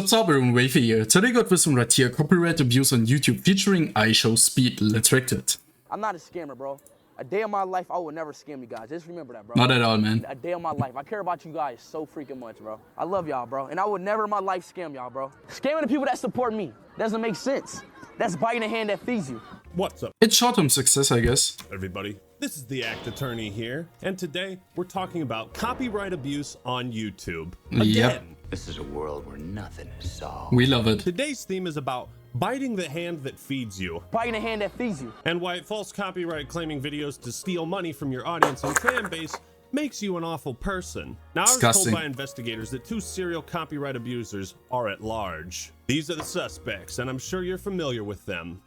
What's up everyone, Wavy here. Today got with some right here, copyright abuse on YouTube featuring iShowspeed. Let's react to it. I'm not a scammer, bro. A day of my life, I would never scam you guys. Just remember that, bro. Not at all, man. A day of my life. I care about you guys so freaking much, bro. I love y'all, bro. And I would never in my life scam y'all, bro. Scamming the people that support me doesn't make sense. That's biting the hand that feeds you. What's up, It's short-term success, I guess. everybody? This is the Act Attorney here, and today we're talking about copyright abuse on YouTube. Yep. Again. This is a world where nothing is solved. We love it. Today's theme is about biting the hand that feeds you, Biting the hand that feeds you. and why false copyright claiming videos to steal money from your audience and fan base makes you an awful person. Now, I was Disgusting. told by investigators that 2 serial copyright abusers are at large. These are the suspects, and I'm sure you're familiar with them.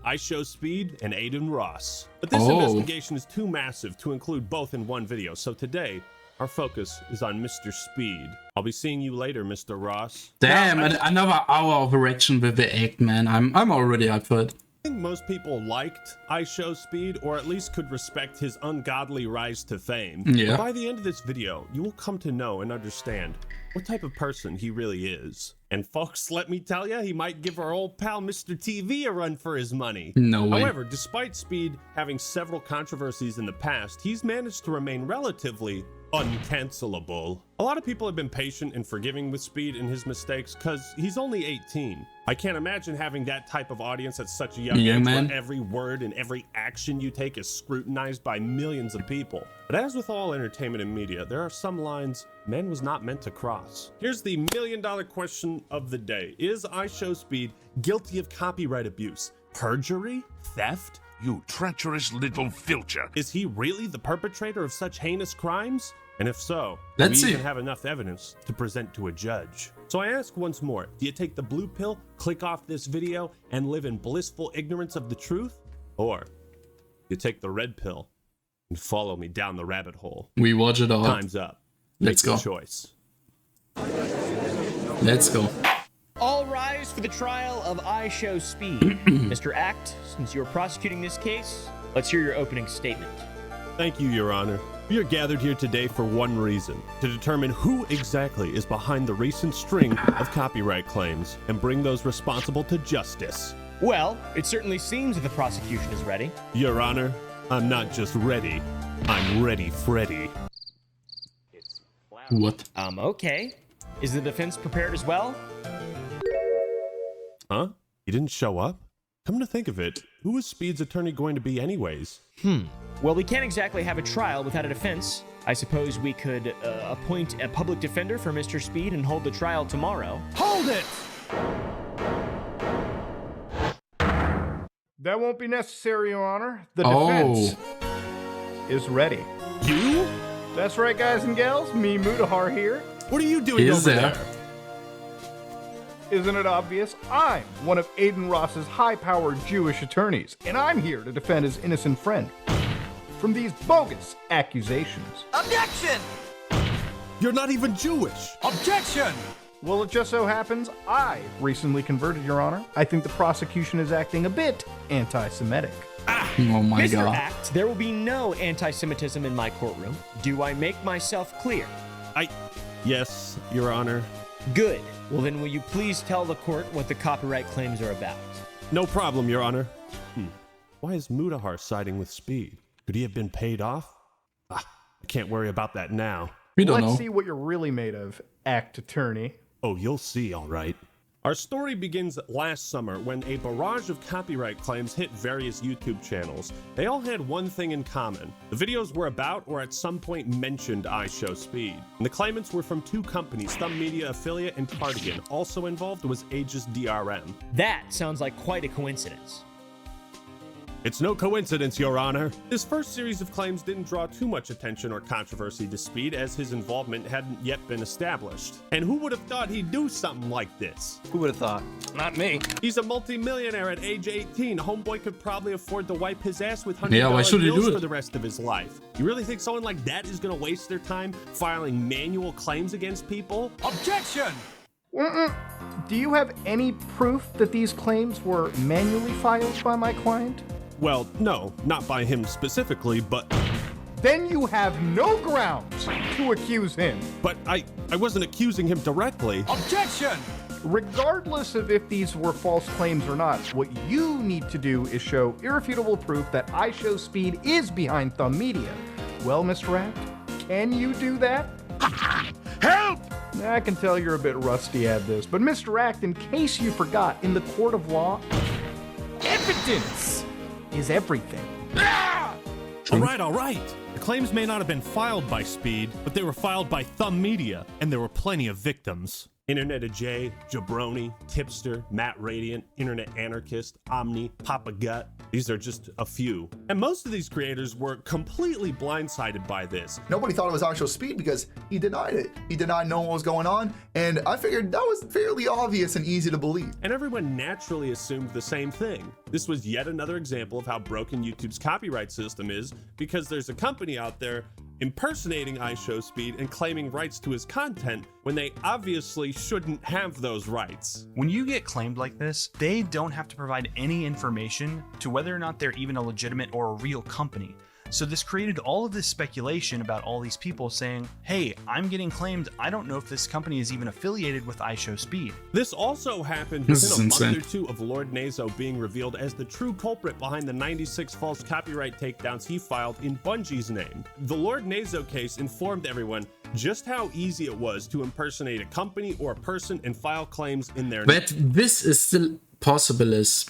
iShowspeed and Aiden Ross. But this investigation is too massive to include both in one video, so today, our focus is on Mr. Speed. I'll be seeing you later, Mr. Ross. Damn, Now, I another hour of erection with the act, man. I'm already up for it. think most people liked iShowspeed, or at least could respect his ungodly rise to fame. Yeah. But by the end of this video, you will come to know and understand what type of person he really is. And folks, let me tell you, he might give our old pal Mr. TV a run for his money. No way. However, despite Speed having several controversies in the past, he's managed to remain relatively uncancelable. A lot of people have been patient and forgiving with Speed and his mistakes because he's only 18. I can't imagine having that type of audience at such a young Yeah, age man. where every word and every action you take is scrutinized by millions of people. But as with all entertainment and media, there are some lines man was not meant to cross. Here's the million-dollar question of the day. Is iShowspeed guilty of copyright abuse, perjury, theft? You treacherous little filcher. Is he really the perpetrator of such heinous crimes? And if so, Let's do we see. even have enough evidence to present to a judge? So I ask once more, do you take the blue pill, click off this video, and live in blissful ignorance of the truth? Or you take the red pill and follow me down the rabbit hole? We watch it all. Time's up. Let's Make go. the choice. Let's go. All rise for the trial of iShowspeed. Mr. Act, since you're prosecuting this case, let's hear your opening statement. Thank you, Your Honor. We are gathered here today for one reason, to determine who exactly is behind the recent string of copyright claims and bring those responsible to justice. Well, it certainly seems that the prosecution is ready. Your Honor, I'm not just ready, I'm ready Freddy. What? Okay. Is the defense prepared as well? Huh? He didn't show up? Come to think of it, who is Speed's attorney going to be anyways? Well, we can't exactly have a trial without a defense. I suppose we could appoint a public defender for Mr. Speed and hold the trial tomorrow. Hold it! That won't be necessary, Your Honor. The Oh. defense is ready. You? That's right, guys and gals. Me, Mudahar here. What are you doing Is over there? there? Isn't it obvious? I'm one of Aiden Ross's high-powered Jewish attorneys, and I'm here to defend his innocent friend from these bogus accusations. Objection! You're not even Jewish! Objection! Well, it just so happens I recently converted, Your Honor. I think the prosecution is acting a bit anti-Semitic. Oh my Mr. god. Act, there will be no anti-Semitism in my courtroom. Do I make myself clear? Yes, Your Honor. Good. Well, then will you please tell the court what the copyright claims are about? No problem, Your Honor. Why is Mudahar siding with Speed? Could he have been paid off? I can't worry about that now. We don't Let's know. see what you're really made of, act attorney. Oh, you'll see, all right. Our story begins last summer when a barrage of copyright claims hit various YouTube channels. They all had one thing in common. The videos were about or at some point mentioned iShowspeed. And the claimants were from 2 companies, Thumb Media Affiliate and Cardigan. Also involved was Aegis DRM. That sounds like quite a coincidence. It's no coincidence, Your Honor. This first series of claims didn't draw too much attention or controversy to Speed, as his involvement hadn't yet been established. And who would have thought he'd do something like this? Who would have thought? Not me. He's a multi-millionaire at age 18. Homeboy could probably afford to wipe his ass with $100 Yeah, why should he do bills it? for the rest of his life. You really think someone like that is gonna waste their time filing manual claims against people? Objection! Do you have any proof that these claims were manually filed by my client? Well, no, not by him specifically, but then you have no grounds to accuse him. But I wasn't accusing him directly. Objection! Regardless of if these were false claims or not, what you need to do is show irrefutable proof that iShowspeed is behind Thumb Media. Well, Mr. Act, can you do that? Help! I can tell you're a bit rusty at this, but Mr. Act, in case you forgot, in the court of law, evidence is everything. All right. The claims may not have been filed by Speed, but they were filed by Thumb Media, and there were plenty of victims. Internet of J, Jabroni, Tipster, Matt Radiant, Internet Anarchist, Omni, Papa Gut. These are just a few. And most of these creators were completely blindsided by this. Nobody thought it was iShowspeed because he denied it. He denied knowing what was going on, and I figured that was fairly obvious and easy to believe. And everyone naturally assumed the same thing. This was yet another example of how broken YouTube's copyright system is, because there's a company out there impersonating iShowspeed and claiming rights to his content when they obviously shouldn't have those rights. When you get claimed like this, they don't have to provide any information to whether or not they're even a legitimate or a real company. So this created all of this speculation about all these people saying, hey, I'm getting claimed, I don't know if this company is even affiliated with iShowspeed. This also happened This within is a month insane. or two of Lord Nazo being revealed as the true culprit behind the 96 false copyright takedowns he filed in Bungie's name. The Lord Nazo case informed everyone just how easy it was to impersonate a company or a person and file claims in their But this is still possible is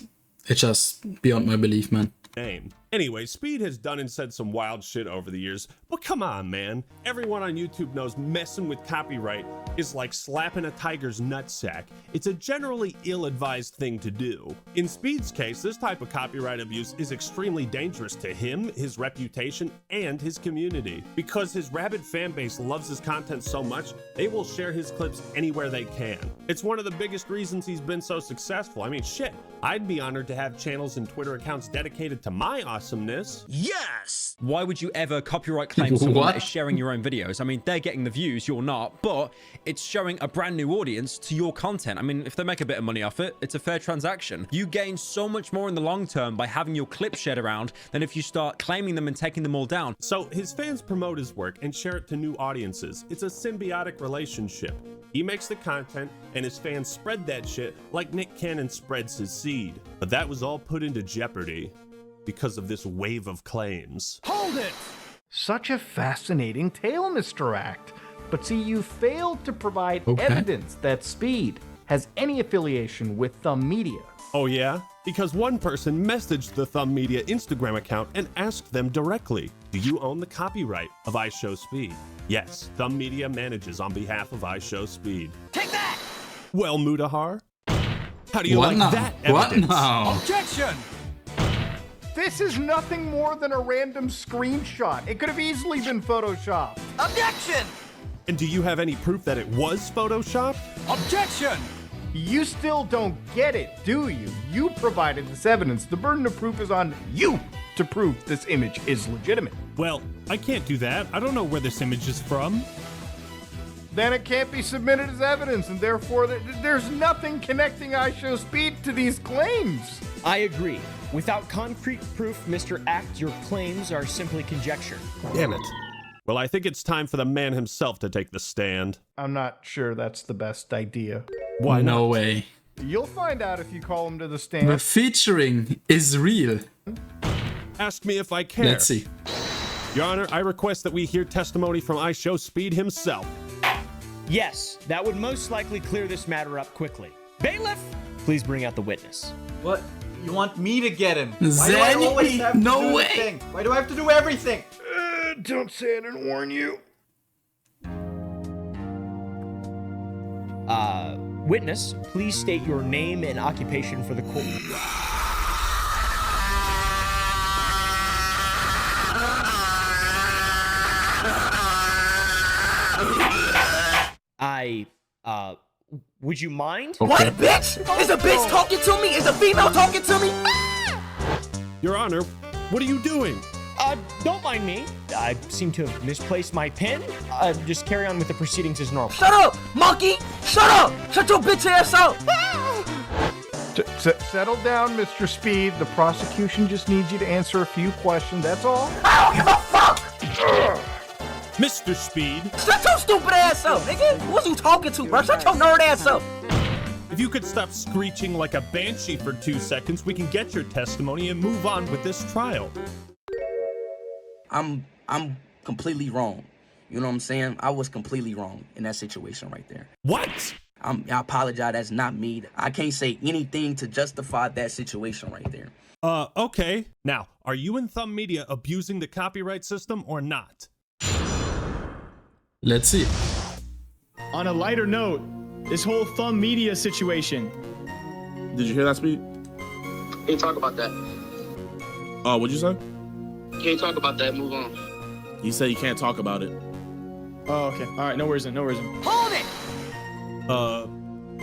it's just beyond my belief, man. name. Anyway, Speed has done and said some wild shit over the years, but come on, man. Everyone on YouTube knows messing with copyright is like slapping a tiger's nutsack. It's a generally ill-advised thing to do. In Speed's case, this type of copyright abuse is extremely dangerous to him, his reputation, and his community. Because his rabid fan base loves his content so much, they will share his clips anywhere they can. It's one of the biggest reasons he's been so successful. I mean, shit, I'd be honored to have channels and Twitter accounts dedicated to my awesomeness. Yes! Why would you ever copyright claim someone What? that is sharing your own videos? I mean, they're getting the views, you're not, but it's showing a brand new audience to your content. I mean, if they make a bit of money off it, it's a fair transaction. You gain so much more in the long term by having your clips shared around than if you start claiming them and taking them all down. So his fans promote his work and share it to new audiences. It's a symbiotic relationship. He makes the content and his fans spread that shit like Nick Cannon spreads his seed. But that was all put into jeopardy because of this wave of claims. Hold it! Such a fascinating tale, Mr. Act. But see, you failed to provide evidence that Speed has any affiliation with Thumb Media. Oh yeah? Because one person messaged the Thumb Media Instagram account and asked them directly, do you own the copyright of iShowspeed? Yes, Thumb Media manages on behalf of iShowspeed. Take that! Well, Mudahar, how do you What like now? that What evidence? now? Objection! This is nothing more than a random screenshot. It could have easily been photoshopped. Objection! And do you have any proof that it was photoshopped? Objection! You still don't get it, do you? You provided this evidence. The burden of proof is on you to prove this image is legitimate. Well, I can't do that. I don't know where this image is from. Then it can't be submitted as evidence, and therefore there's nothing connecting iShowspeed to these claims. I agree. Without concrete proof, Mr. Act, your claims are simply conjecture. Damn it. Well, I think it's time for the man himself to take the stand. I'm not sure that's the best idea. Why No not? way. You'll find out if you call him to the stand. The featuring is real. Ask me if I care. Let's see. Your Honor, I request that we hear testimony from iShowspeed himself. Yes, that would most likely clear this matter up quickly. Bailiff, please bring out the witness. What? You want me to get him? Why do I Zenny? always have to No do the way. Thing? Why do I have to do everything? Don't say I didn't warn you. Witness, please state your name and occupation for the court. Would you mind? Okay. What, bitch? Is a bitch talking to me? Is a female talking to me? Your Honor, what are you doing? Don't mind me. I seem to have misplaced my pen. Just carry on with the proceedings as normal. Shut up, monkey! Shut up! Shut your bitch ass out! Settle down, Mr. Speed. The prosecution just needs you to answer a few questions, that's all. I don't give a fuck! Mr. Speed. Shut your stupid ass up, nigga. Who's you talking to, bro? Shut your nerd ass up. If you could stop screeching like a banshee for 2 seconds, we can get your testimony and move on with this trial. I'm completely wrong. You know what I'm saying? I was completely wrong in that situation right there. What? I apologize. That's not me. I can't say anything to justify that situation right there. Okay. Now, are you and Thumb Media abusing the copyright system or not? Let's see. On a lighter note, this whole Thumb Media situation. Did you hear that, Speed? Can't talk about that. What'd you say? Can't talk about that. Move on. He said you can't talk about it. Oh, okay. All right. No worries then. No worries then. Hold it!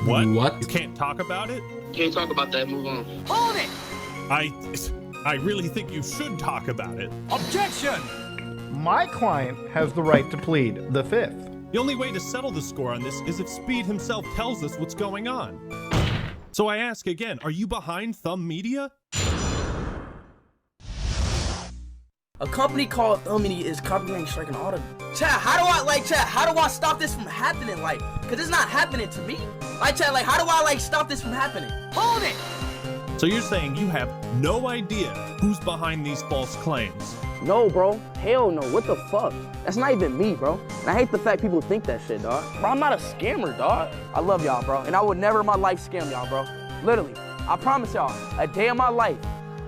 What? What? You can't talk about it? Can't talk about that. Move on. Hold it! I really think you should talk about it. Objection! My client has the right to plead the fifth. The only way to settle the score on this is if Speed himself tells us what's going on. So I ask again, are you behind Thumb Media? A company called Thumb Media is copyright striking all the... Chat, how do I stop this from happening? Like, cause it's not happening to me. Like, chat, like, how do I, stop this from happening? Hold it! So you're saying you have no idea who's behind these false claims? No, bro. Hell no. What the fuck? That's not even me, bro. And I hate the fact people think that shit, dog. Bro, I'm not a scammer, dog. I love y'all, bro. And I would never in my life scam y'all, bro. Literally. I promise y'all, a day in my life,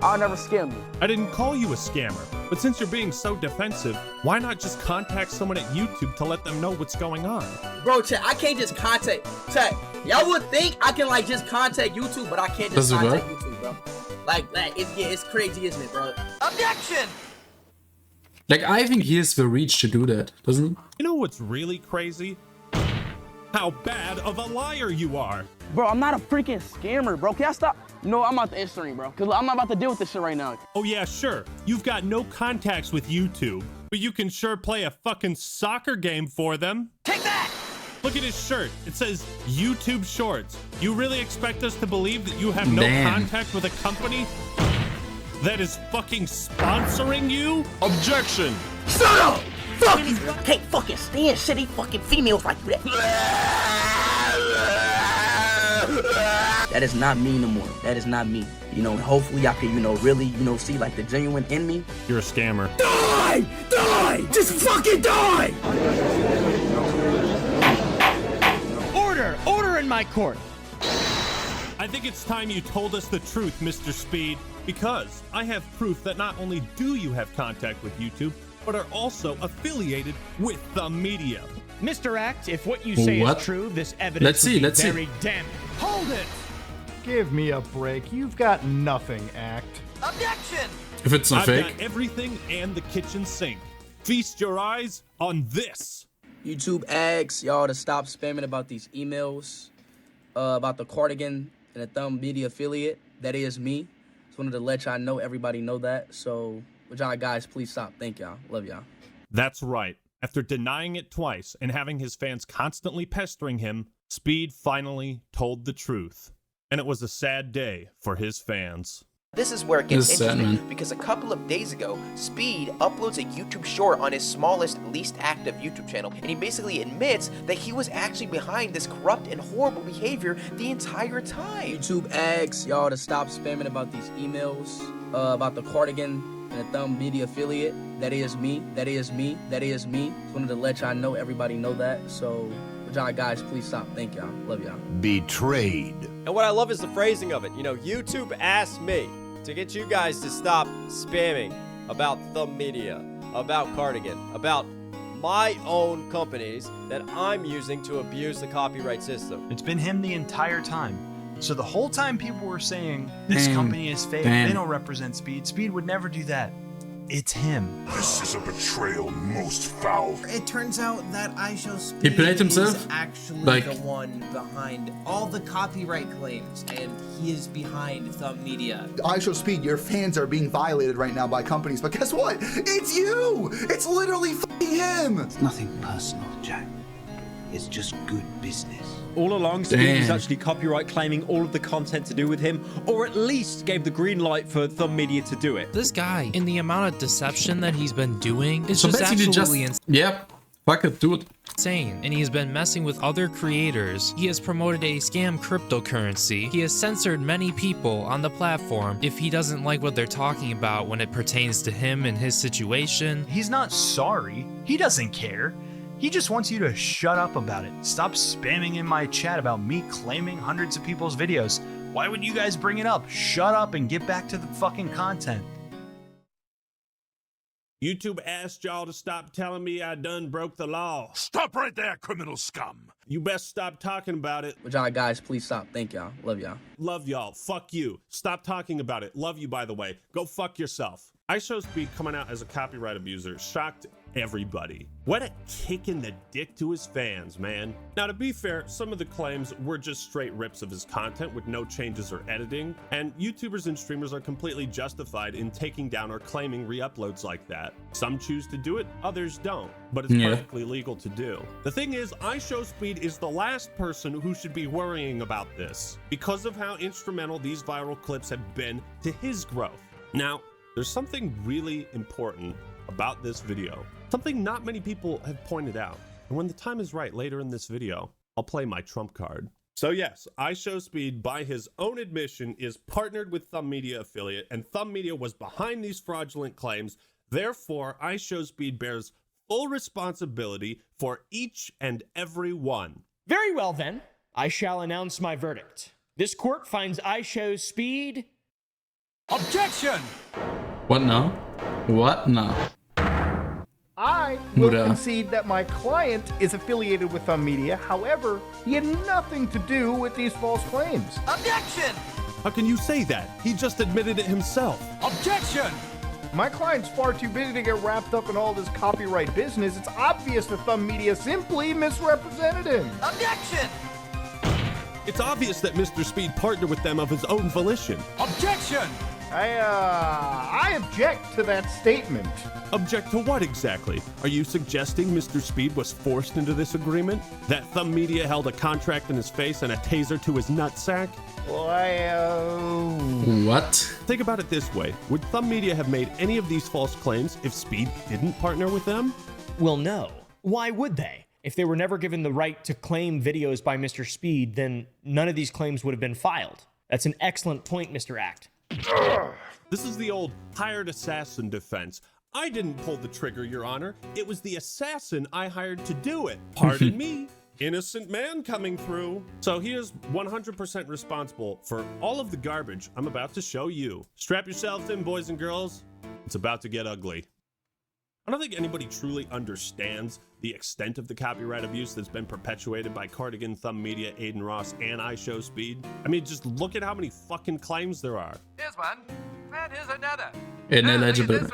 I'll never scam you. I didn't call you a scammer, but since you're being so defensive, why not just contact someone at YouTube to let them know what's going on? Bro, chat, I can't just contact. Chat, y'all would think I can, just contact YouTube, but I can't just contact YouTube, bro. It's crazy, isn't it, bro? Objection! Like, I think he has the reach to do that, doesn't he? You know what's really crazy? How bad of a liar you are. Bro, I'm not a freaking scammer, bro. Can I stop? No, I'm out the Instagram, bro. Because I'm not about to deal with this shit right now. Oh yeah, sure. You've got no contacts with YouTube, but you can sure play a fucking soccer game for them. Take that! Look at his shirt. It says YouTube Shorts. You really expect us to believe that you have no contact with a company that is fucking sponsoring you? Objection! Shut up! Fuck you! I can't fucking stand shitty fucking females like you. That is not me no more. That is not me. You know, hopefully I can, really, see like the genuine in me. You're a scammer. Die! Die! Just fucking die! Order in my court. I think it's time you told us the truth, Mr. Speed, because I have proof that not only do you have contact with YouTube, but are also affiliated with Thumb Media. Mr. Act, if what you say is true, this evidence Let's see. very damning. Hold it! Give me a break. You've got nothing, Act. Objection! If it's not fake. I've got everything and the kitchen sink. Feast your eyes on this. YouTube asks y'all to stop spamming about these emails, about the cardigan and the Thumb Media affiliate. That is me. Just wanted to let y'all know, everybody know that. So, would y'all guys please stop? Thank y'all. Love y'all. That's right. After denying it twice and having his fans constantly pestering him, Speed finally told the truth. And it was a sad day for his fans. This is where it gets This is sad, interesting, man. because a couple of days ago, Speed uploads a YouTube short on his smallest, least active YouTube channel, and he basically admits that he was actually behind this corrupt and horrible behavior the entire time. YouTube asks y'all to stop spamming about these emails, about the cardigan and the Thumb Media affiliate. That is me. That is me. That is me. Just wanted to let y'all know, everybody know that. So, would y'all guys please stop? Thank y'all. Love y'all. Betrayed. And what I love is the phrasing of it. You know, YouTube asked me to get you guys to stop spamming about Thumb Media, about Cardigan, about my own companies that I'm using to abuse the copyright system. It's been him the entire time. So the whole time people were saying, this company is fake, they don't represent Speed. Speed would never do that. It's him. This is a betrayal most foul. It turns out that iShowspeed He played himself? is actually Like- the one behind all the copyright claims, and he is behind Thumb Media. iShowspeed, your fans are being violated right now by companies, but guess what? It's you! It's literally f***ing him! It's nothing personal, Jack. It's just good business. All along, Speed was actually copyright claiming all of the content to do with him, or at least gave the green light for Thumb Media to do it. This guy, in the amount of deception that he's been doing, is So just basically absolutely insane. Yep. Fuck it, dude. Insane, and he has been messing with other creators. He has promoted a scam cryptocurrency. He has censored many people on the platform if he doesn't like what they're talking about when it pertains to him and his situation. He's not sorry. He doesn't care. He just wants you to shut up about it. Stop spamming in my chat about me claiming hundreds of people's videos. Why would you guys bring it up? Shut up and get back to the fucking content. YouTube asked y'all to stop telling me I done broke the law. Stop right there, criminal scum. You best stop talking about it. But y'all guys, please stop. Thank y'all. Love y'all. Love y'all. Fuck you. Stop talking about it. Love you, by the way. Go fuck yourself. iShowspeed coming out as a copyright abuser shocked everybody. What a kick in the dick to his fans, man. Now, to be fair, some of the claims were just straight rips of his content with no changes or editing, and YouTubers and streamers are completely justified in taking down or claiming re-uploads like that. Some choose to do it, others don't, but it's perfectly legal to do. The thing is, iShowspeed is the last person who should be worrying about this because of how instrumental these viral clips have been to his growth. Now, there's something really important about this video, something not many people have pointed out, and when the time is right later in this video, I'll play my trump card. So yes, iShowspeed, by his own admission, is partnered with Thumb Media affiliate, and Thumb Media was behind these fraudulent claims. Therefore, iShowspeed bears full responsibility for each and every one. Very well then, I shall announce my verdict. This court finds iShowspeed... Objection! What now? What now? I will Muda. concede that my client is affiliated with Thumb Media. However, he had nothing to do with these false claims. Objection! How can you say that? He just admitted it himself. Objection! My client's far too busy to get wrapped up in all this copyright business. It's obvious that Thumb Media simply misrepresented him. Objection! It's obvious that Mr. Speed partnered with them of his own volition. Objection! I object to that statement. Object to what exactly? Are you suggesting Mr. Speed was forced into this agreement? That Thumb Media held a contract in his face and a taser to his nutsack? Well, What? Think about it this way. Would Thumb Media have made any of these false claims if Speed didn't partner with them? Well, no. Why would they? If they were never given the right to claim videos by Mr. Speed, then none of these claims would have been filed. That's an excellent point, Mr. Act. This is the old hired assassin defense. I didn't pull the trigger, Your Honor. It was the assassin I hired to do it. Pardon me. Innocent man coming through. So he is 100% responsible for all of the garbage I'm about to show you. Strap yourselves in, boys and girls. It's about to get ugly. I don't think anybody truly understands the extent of the copyright abuse that's been perpetuated by Cardigan, Thumb Media, Aiden Ross, and iShowspeed. I mean, just look at how many fucking claims there are. Here's one, and here's another. Ineligible.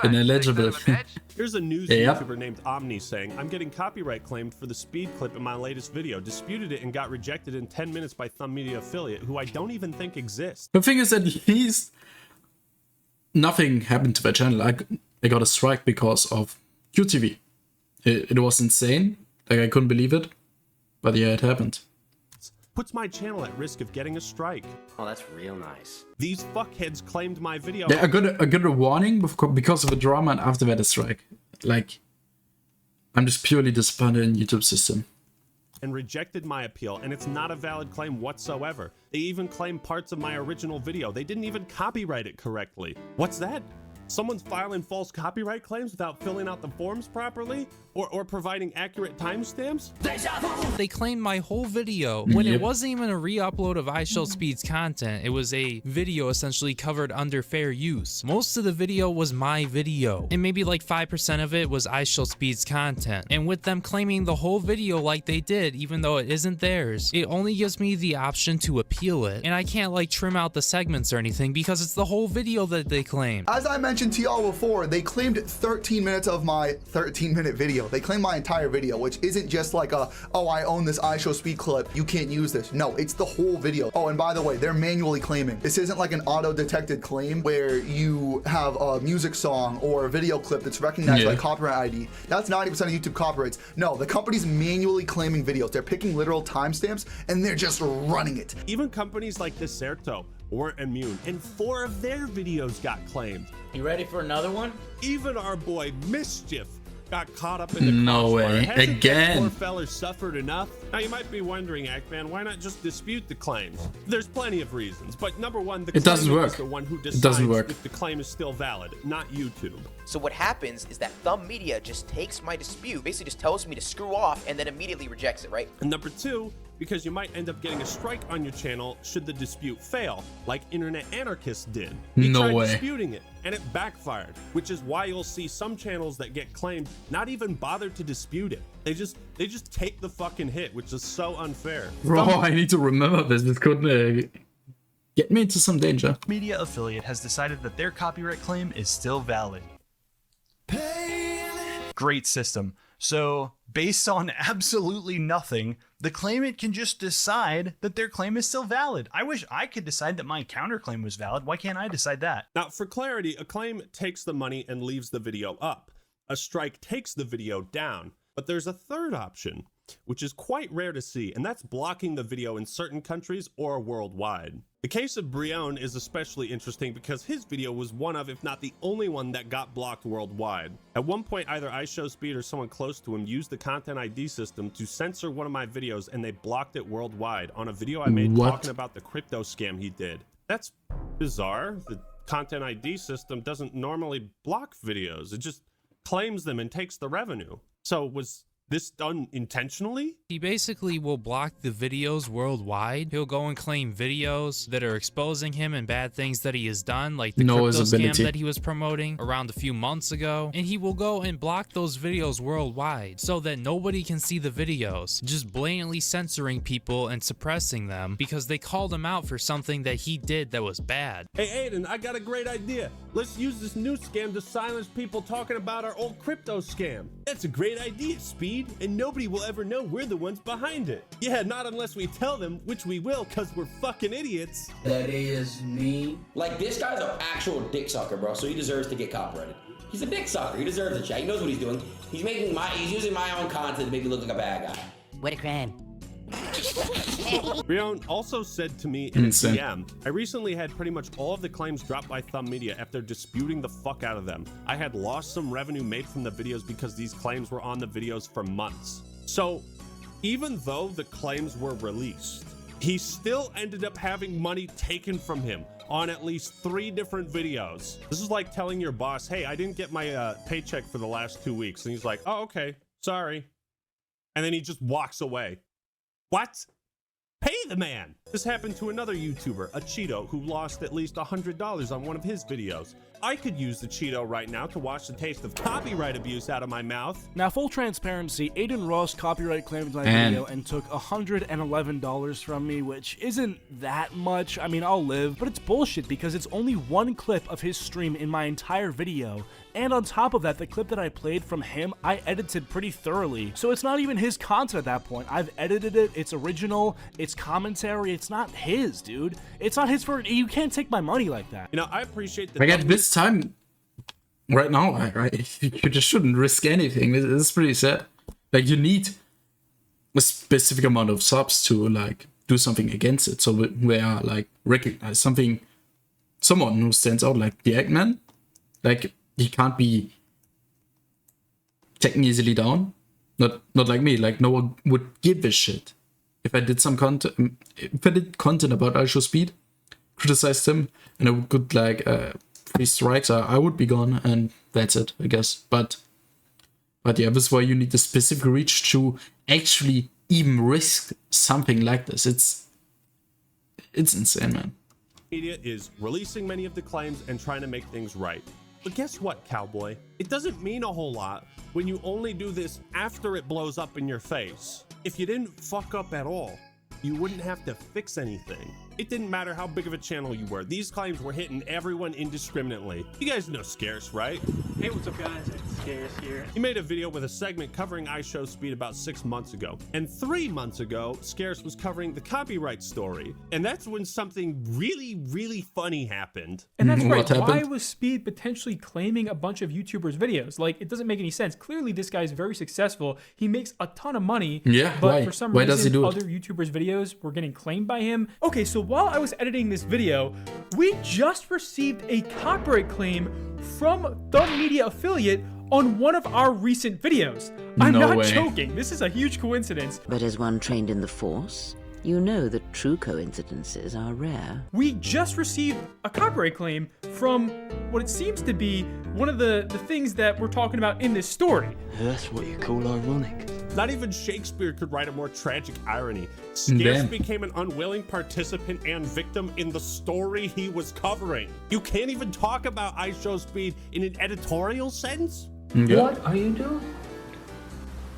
Here's a news YouTuber named Omni saying, I'm getting copyright claimed for the speed clip in my latest video. Disputed it and got rejected in 10 minutes by Thumb Media affiliate, who I don't even think exists. The thing is that nothing happened to the channel. I got a strike because of QTV. It was insane. Like, I couldn't believe it. But yeah, it happened. Puts my channel at risk of getting a strike. Oh, that's real nice. These fuckheads claimed my video. Yeah, I got a warning because of the drama, and after that a strike. Like, I'm just purely disappointed in YouTube system. And rejected my appeal, and it's not a valid claim whatsoever. They even claimed parts of my original video. They didn't even copyright it correctly. What's that? Someone's filing false copyright claims without filling out the forms properly? Or providing accurate timestamps? They claimed my whole video when it wasn't even a re-upload of iShowspeed's content. It was a video essentially covered under fair use. Most of the video was my video, and maybe like 5% of it was iShowspeed's content. And with them claiming the whole video like they did, even though it isn't theirs, it only gives me the option to appeal it. And I can't like trim out the segments or anything because it's the whole video that they claim. As I mentioned to y'all before, they claimed 13 minutes of my 13-minute video. They claimed my entire video, which isn't just like oh, I own this iShowspeed clip, you can't use this. No, it's the whole video. Oh, and by the way, they're manually claiming. This isn't like an auto-detected claim where you have a music song or a video clip that's recognized by copyright ID. That's 90% of YouTube copyrights. No, the company's manually claiming videos. They're picking literal timestamps and they're just running it. Even companies like Deserto weren't immune, and 4 of their videos got claimed. You ready for another one? Even our boy Mischief got caught up in the No crossfire. way. Hasn't Again. that poor feller suffered enough? Now you might be wondering, Ackman, why not just dispute the claims? There's plenty of reasons, but number one, the It doesn't claimant work. is the one who It decides doesn't work. if the claim is still valid, not YouTube. So what happens is that Thumb Media just takes my dispute, basically just tells me to screw off, and then immediately rejects it, right? And number two, because you might end up getting a strike on your channel should the dispute fail, like Internet Anarchist did. He No tried way. disputing it, and it backfired, which is why you'll see some channels that get claimed not even bother to dispute it. They just take the fucking hit, which is so unfair. Bro, I need to remember this. This could get me into some danger. Media affiliate has decided that their copyright claim is still valid. Great system. So, based on absolutely nothing, the claimant can just decide that their claim is still valid. I wish I could decide that my counterclaim was valid. Why can't I decide that? Now, for clarity, a claim takes the money and leaves the video up. A strike takes the video down. But there's a third option, which is quite rare to see, and that's blocking the video in certain countries or worldwide. The case of Brion is especially interesting because his video was one of, if not the only one, that got blocked worldwide. At one point, either iShowspeed or someone close to him used the Content ID system to censor one of my videos, and they blocked it worldwide on a video I made talking about the crypto scam he did. That's bizarre. The Content ID system doesn't normally block videos. It just claims them and takes the revenue. So was this done intentionally? He basically will block the videos worldwide. He'll go and claim videos that are exposing him and bad things that he has done, like the crypto scam that he was promoting around a few months ago. And he will go and block those videos worldwide so that nobody can see the videos, just blatantly censoring people and suppressing them because they called him out for something that he did that was bad. Hey Aiden, I got a great idea. Let's use this new scam to silence people talking about our old crypto scam. That's a great idea, Speed, and nobody will ever know we're the ones behind it. Yeah, not unless we tell them, which we will, cause we're fucking idiots. That is me. Like, this guy's an actual dick sucker, bro, so he deserves to get copyrighted. He's a dick sucker. He deserves it, chat. He knows what he's doing. He's using my own content to make me look like a bad guy. What a crime. Brion also said to me in a DM, I recently had pretty much all of the claims dropped by Thumb Media after disputing the fuck out of them. I had lost some revenue made from the videos because these claims were on the videos for months. So even though the claims were released, he still ended up having money taken from him on at least 3 different videos. This is like telling your boss, hey, I didn't get my paycheck for the last 2 weeks. And he's like, oh, okay, sorry. And then he just walks away. What? Pay the man! This happened to another YouTuber, a Cheeto, who lost at least $100 on one of his videos. I could use the Cheeto right now to wash the taste of copyright abuse out of my mouth. Now, full transparency, Aiden Ross copyright claimed my video and took $111 from me, which isn't that much. I mean, I'll live, but it's bullshit because it's only one clip of his stream in my entire video. And on top of that, the clip that I played from him, I edited pretty thoroughly. So it's not even his content at that point. I've edited it, it's original, it's commentary, it's not his, dude. It's not his for, you can't take my money like that. You know, I appreciate that. Like at this time, right now, right, you just shouldn't risk anything. This is pretty sad. Like you need a specific amount of subs to like do something against it. So we are like recognize someone who stands out like the Eggman. Like he can't be taken easily down. Not like me. Like no one would give a shit if I did some content. If I did content about iShowspeed, criticized him, and I could like 3 strikes, I would be gone, and that's it, I guess. But yeah, this is why you need a specific reach to actually even risk something like this. It's insane, man. Media is releasing many of the claims and trying to make things right. But guess what, cowboy? It doesn't mean a whole lot when you only do this after it blows up in your face. If you didn't fuck up at all, you wouldn't have to fix anything. It didn't matter how big of a channel you were. These claims were hitting everyone indiscriminately. You guys know Scarce, right? Hey, what's up guys? It's Scarce here. He made a video with a segment covering iShowspeed about 6 months ago. And 3 months ago, Scarce was covering the copyright story. And that's when something really, really funny happened. And that's right. Why was Speed potentially claiming a bunch of YouTubers' videos? Like, it doesn't make any sense. Clearly, this guy's very successful. He makes a ton of money. Yeah, but why? For some Why reason, does he do it? other YouTubers' videos were getting claimed by him. Okay, so while I was editing this video, we just received a copyright claim from Thumb Media affiliate on one of our recent videos. I'm No not way. joking. This is a huge coincidence. But as one trained in the Force, you know that true coincidences are rare. We just received a copyright claim from what it seems to be one of the things that we're talking about in this story. That's what you call ironic. Not even Shakespeare could write a more tragic irony. Scarce Damn. became an unwilling participant and victim in the story he was covering. You can't even talk about iShowspeed in an editorial sense? Yeah. What are you doing?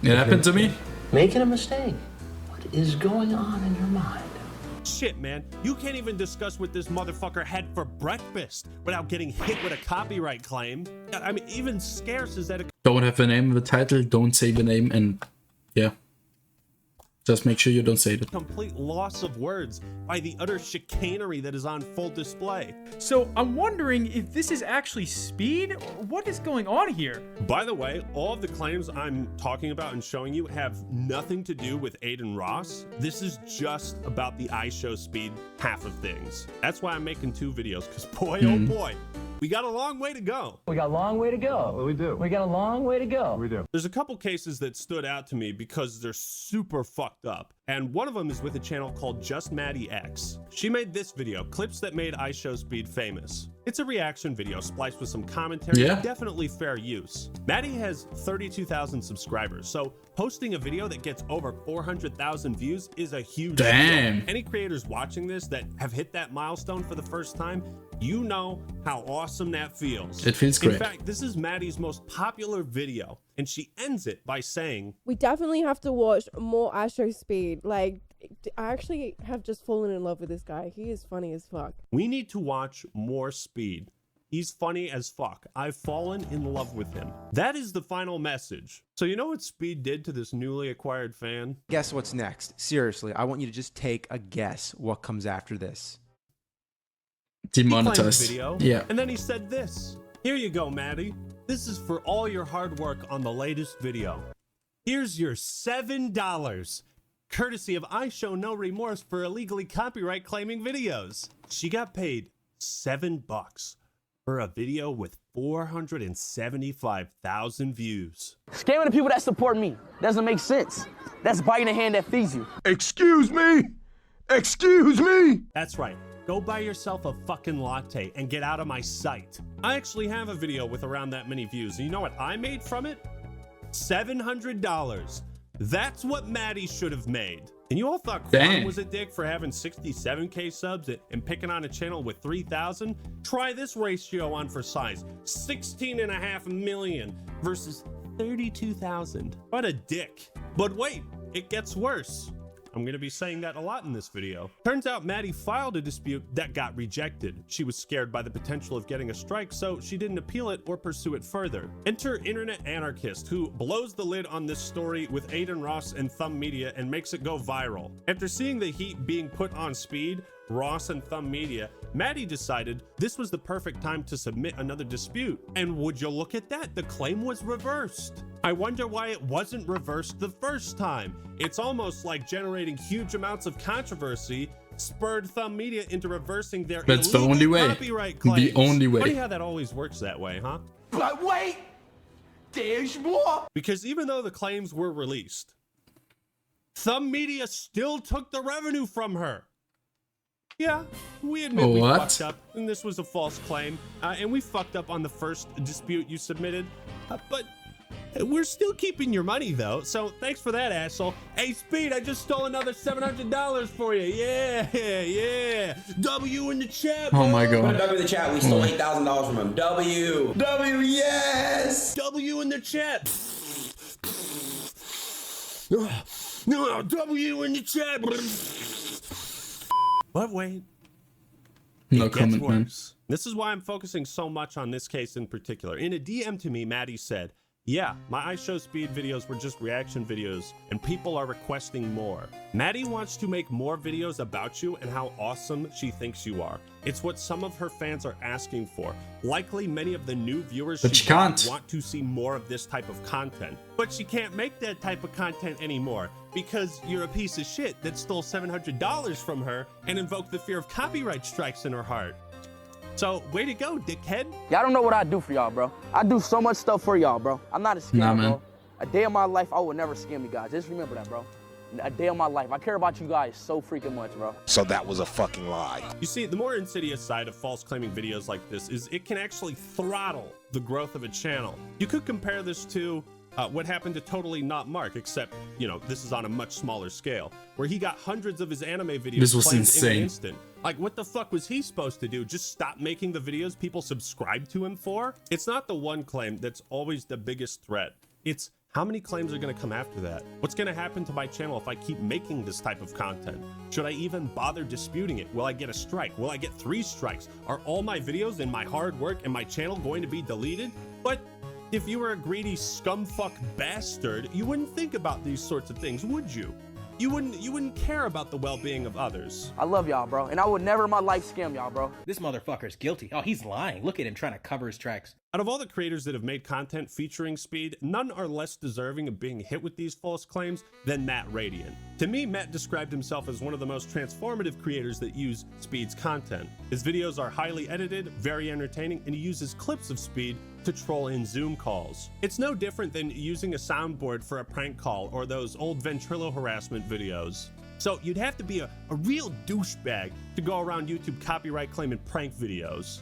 It happened to me. Making a mistake. What is going on in your mind? Shit, man. You can't even discuss what this motherfucker had for breakfast without getting hit with a copyright claim. I mean, even Scarce is at a Don't have the name of the title, don't say the name, and yeah. Just make sure you don't say it. complete loss of words by the utter chicanery that is on full display. So I'm wondering if this is actually Speed, or what is going on here? By the way, all of the claims I'm talking about and showing you have nothing to do with Aiden Ross. This is just about the iShowspeed half of things. That's why I'm making 2 videos, because boy, oh boy, we got a long way to go. We got a long way to go. Well, we do. We got a long way to go. We do. There's a couple cases that stood out to me because they're super fucked up. And one of them is with a channel called Just Maddie X. She made this video, clips that made iShowspeed famous. It's a reaction video spliced with some commentary, Yeah. definitely fair use. Maddie has 32,000 subscribers, so posting a video that gets over 400,000 views is a huge Damn. deal. Any creators watching this that have hit that milestone for the first time, you know how awesome that feels. It feels In great. fact, this is Maddie's most popular video, and she ends it by saying, We definitely have to watch more iShowspeed. Like, I actually have just fallen in love with this guy. He is funny as fuck. we need to watch more Speed. He's funny as fuck. I've fallen in love with him. That is the final message. So you know what Speed did to this newly acquired fan? Guess what's next? Seriously, I want you to just take a guess what comes after this. He claimed Demonetized. the video, Yeah. and then he said this. Here you go, Maddie. This is for all your hard work on the latest video. Here's your $7. Courtesy of I Show No Remorse for illegally copyright claiming videos. She got paid $7 for a video with 475,000 views. Scamming the people that support me doesn't make sense. That's biting the hand that feeds you. Excuse me? Excuse me? That's right. Go buy yourself a fucking latte and get out of my sight. I actually have a video with around that many views. And you know what I made from it? $700. That's what Maddie should have made. And you all thought Quan Dang. was a dick for having 67K subs and picking on a channel with 3,000? Try this ratio on for size. 16.5 million versus 32,000. What a dick. But wait, it gets worse. I'm going to be saying that a lot in this video. Turns out Maddie filed a dispute that got rejected. She was scared by the potential of getting a strike, so she didn't appeal it or pursue it further. Enter Internet Anarchist, who blows the lid on this story with Aiden Ross and Thumb Media and makes it go viral. After seeing the heat being put on Speed, Ross, and Thumb Media, Maddie decided this was the perfect time to submit another dispute. And would you look at that? The claim was reversed. I wonder why it wasn't reversed the first time. It's almost like generating huge amounts of controversy spurred Thumb Media into reversing their That's the illegal only way. copyright claims. The only way. Funny how that always works that way, huh? But wait, there's more. Because even though the claims were released, Thumb Media still took the revenue from her. Yeah, we admit we What? fucked up, and this was a false claim, and we fucked up on the first dispute you submitted, but we're still keeping your money, though, so thanks for that, asshole. Hey, Speed, I just stole another $700 for you. Yeah. W in the chat, Oh my bro. God. W in the chat. We stole Oh. $8,000 from him. W, yes. W in the chat. No, W in the chat. But wait. No It gets comment, man. worse. This is why I'm focusing so much on this case in particular. In a DM to me, Maddie said, yeah, my iShowspeed videos were just reaction videos, and people are requesting more. Maddie wants to make more videos about you and how awesome she thinks you are. It's what some of her fans are asking for. Likely many of the new viewers But she got can't. want to see more of this type of content. But she can't make that type of content anymore because you're a piece of shit that stole $700 from her and invoked the fear of copyright strikes in her heart. So, way to go, dickhead. Y'all don't know what I do for y'all, bro. I do so much stuff for y'all, bro. I'm not a scammer, man. bro. A day of my life, I will never scam you guys. Just remember that, bro. A day of my life. I care about you guys so freaking much, bro. So that was a fucking lie. You see, the more insidious side of false claiming videos like this is it can actually throttle the growth of a channel. You could compare this to what happened to Totally Not Mark, except, you know, this is on a much smaller scale, where he got hundreds of his anime videos This was claimed insane. in an instant. Like, what the fuck was he supposed to do? Just stop making the videos people subscribe to him for? It's not the one claim that's always the biggest threat. It's how many claims are gonna come after that? What's gonna happen to my channel if I keep making this type of content? Should I even bother disputing it? Will I get a strike? Will I get 3 strikes? Are all my videos and my hard work and my channel going to be deleted? But if you were a greedy scumfuck bastard, you wouldn't think about these sorts of things, would you? You wouldn't care about the well-being of others. I love y'all, bro. And I would never in my life scam y'all, bro. This motherfucker's guilty. Oh, he's lying. Look at him trying to cover his tracks. Out of all the creators that have made content featuring Speed, none are less deserving of being hit with these false claims than Matt Radiant. To me, Matt described himself as one of the most transformative creators that use Speed's content. His videos are highly edited, very entertaining, and he uses clips of Speed to troll in Zoom calls. It's no different than using a soundboard for a prank call or those old ventrilo harassment videos. So you'd have to be a real douchebag to go around YouTube copyright claiming prank videos.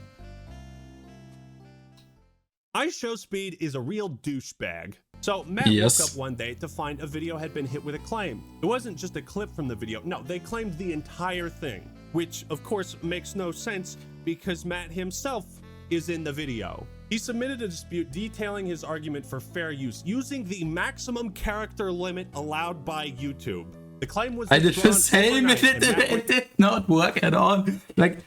iShowspeed is a real douchebag. So Matt woke up one day to find a video had been hit with a claim. It wasn't just a clip from the video. No, they claimed the entire thing, which of course makes no sense because Matt himself is in the video. He submitted a dispute detailing his argument for fair use using the maximum character limit allowed by YouTube. The claim was I did the same. It did not work at all. Like,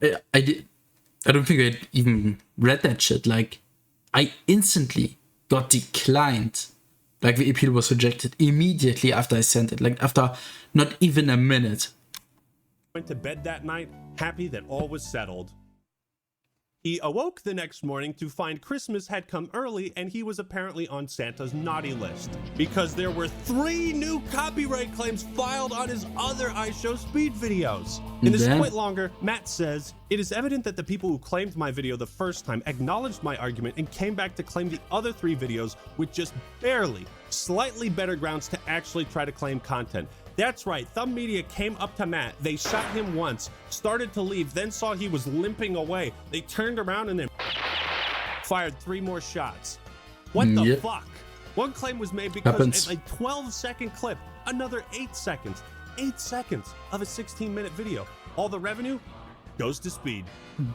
I don't think I even read that shit. Like, I instantly got declined. Like, the appeal was rejected immediately after I sent it. Like, after not even a minute. Went to bed that night, happy that all was settled. He awoke the next morning to find Christmas had come early and he was apparently on Santa's naughty list because there were 3 new copyright claims filed on his other iShowspeed videos. In this quite longer, Matt says, "It is evident that the people who claimed my video the first time acknowledged my argument and came back to claim the other 3 videos with just barely, slightly better grounds to actually try to claim content. That's right, Thumb Media came up to Matt, they shot him once, started to leave, then saw he was limping away. They turned around and then fired 3 more shots. What the fuck? One claim was made because a 12-second clip, another 8 seconds. 8 seconds of a 16-minute video. All the revenue goes to Speed.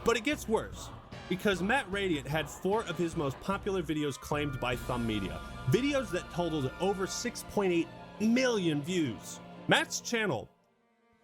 But it gets worse, because Matt Radiant had 4 of his most popular videos claimed by Thumb Media. Videos that totaled over 6.8 million views. Matt's channel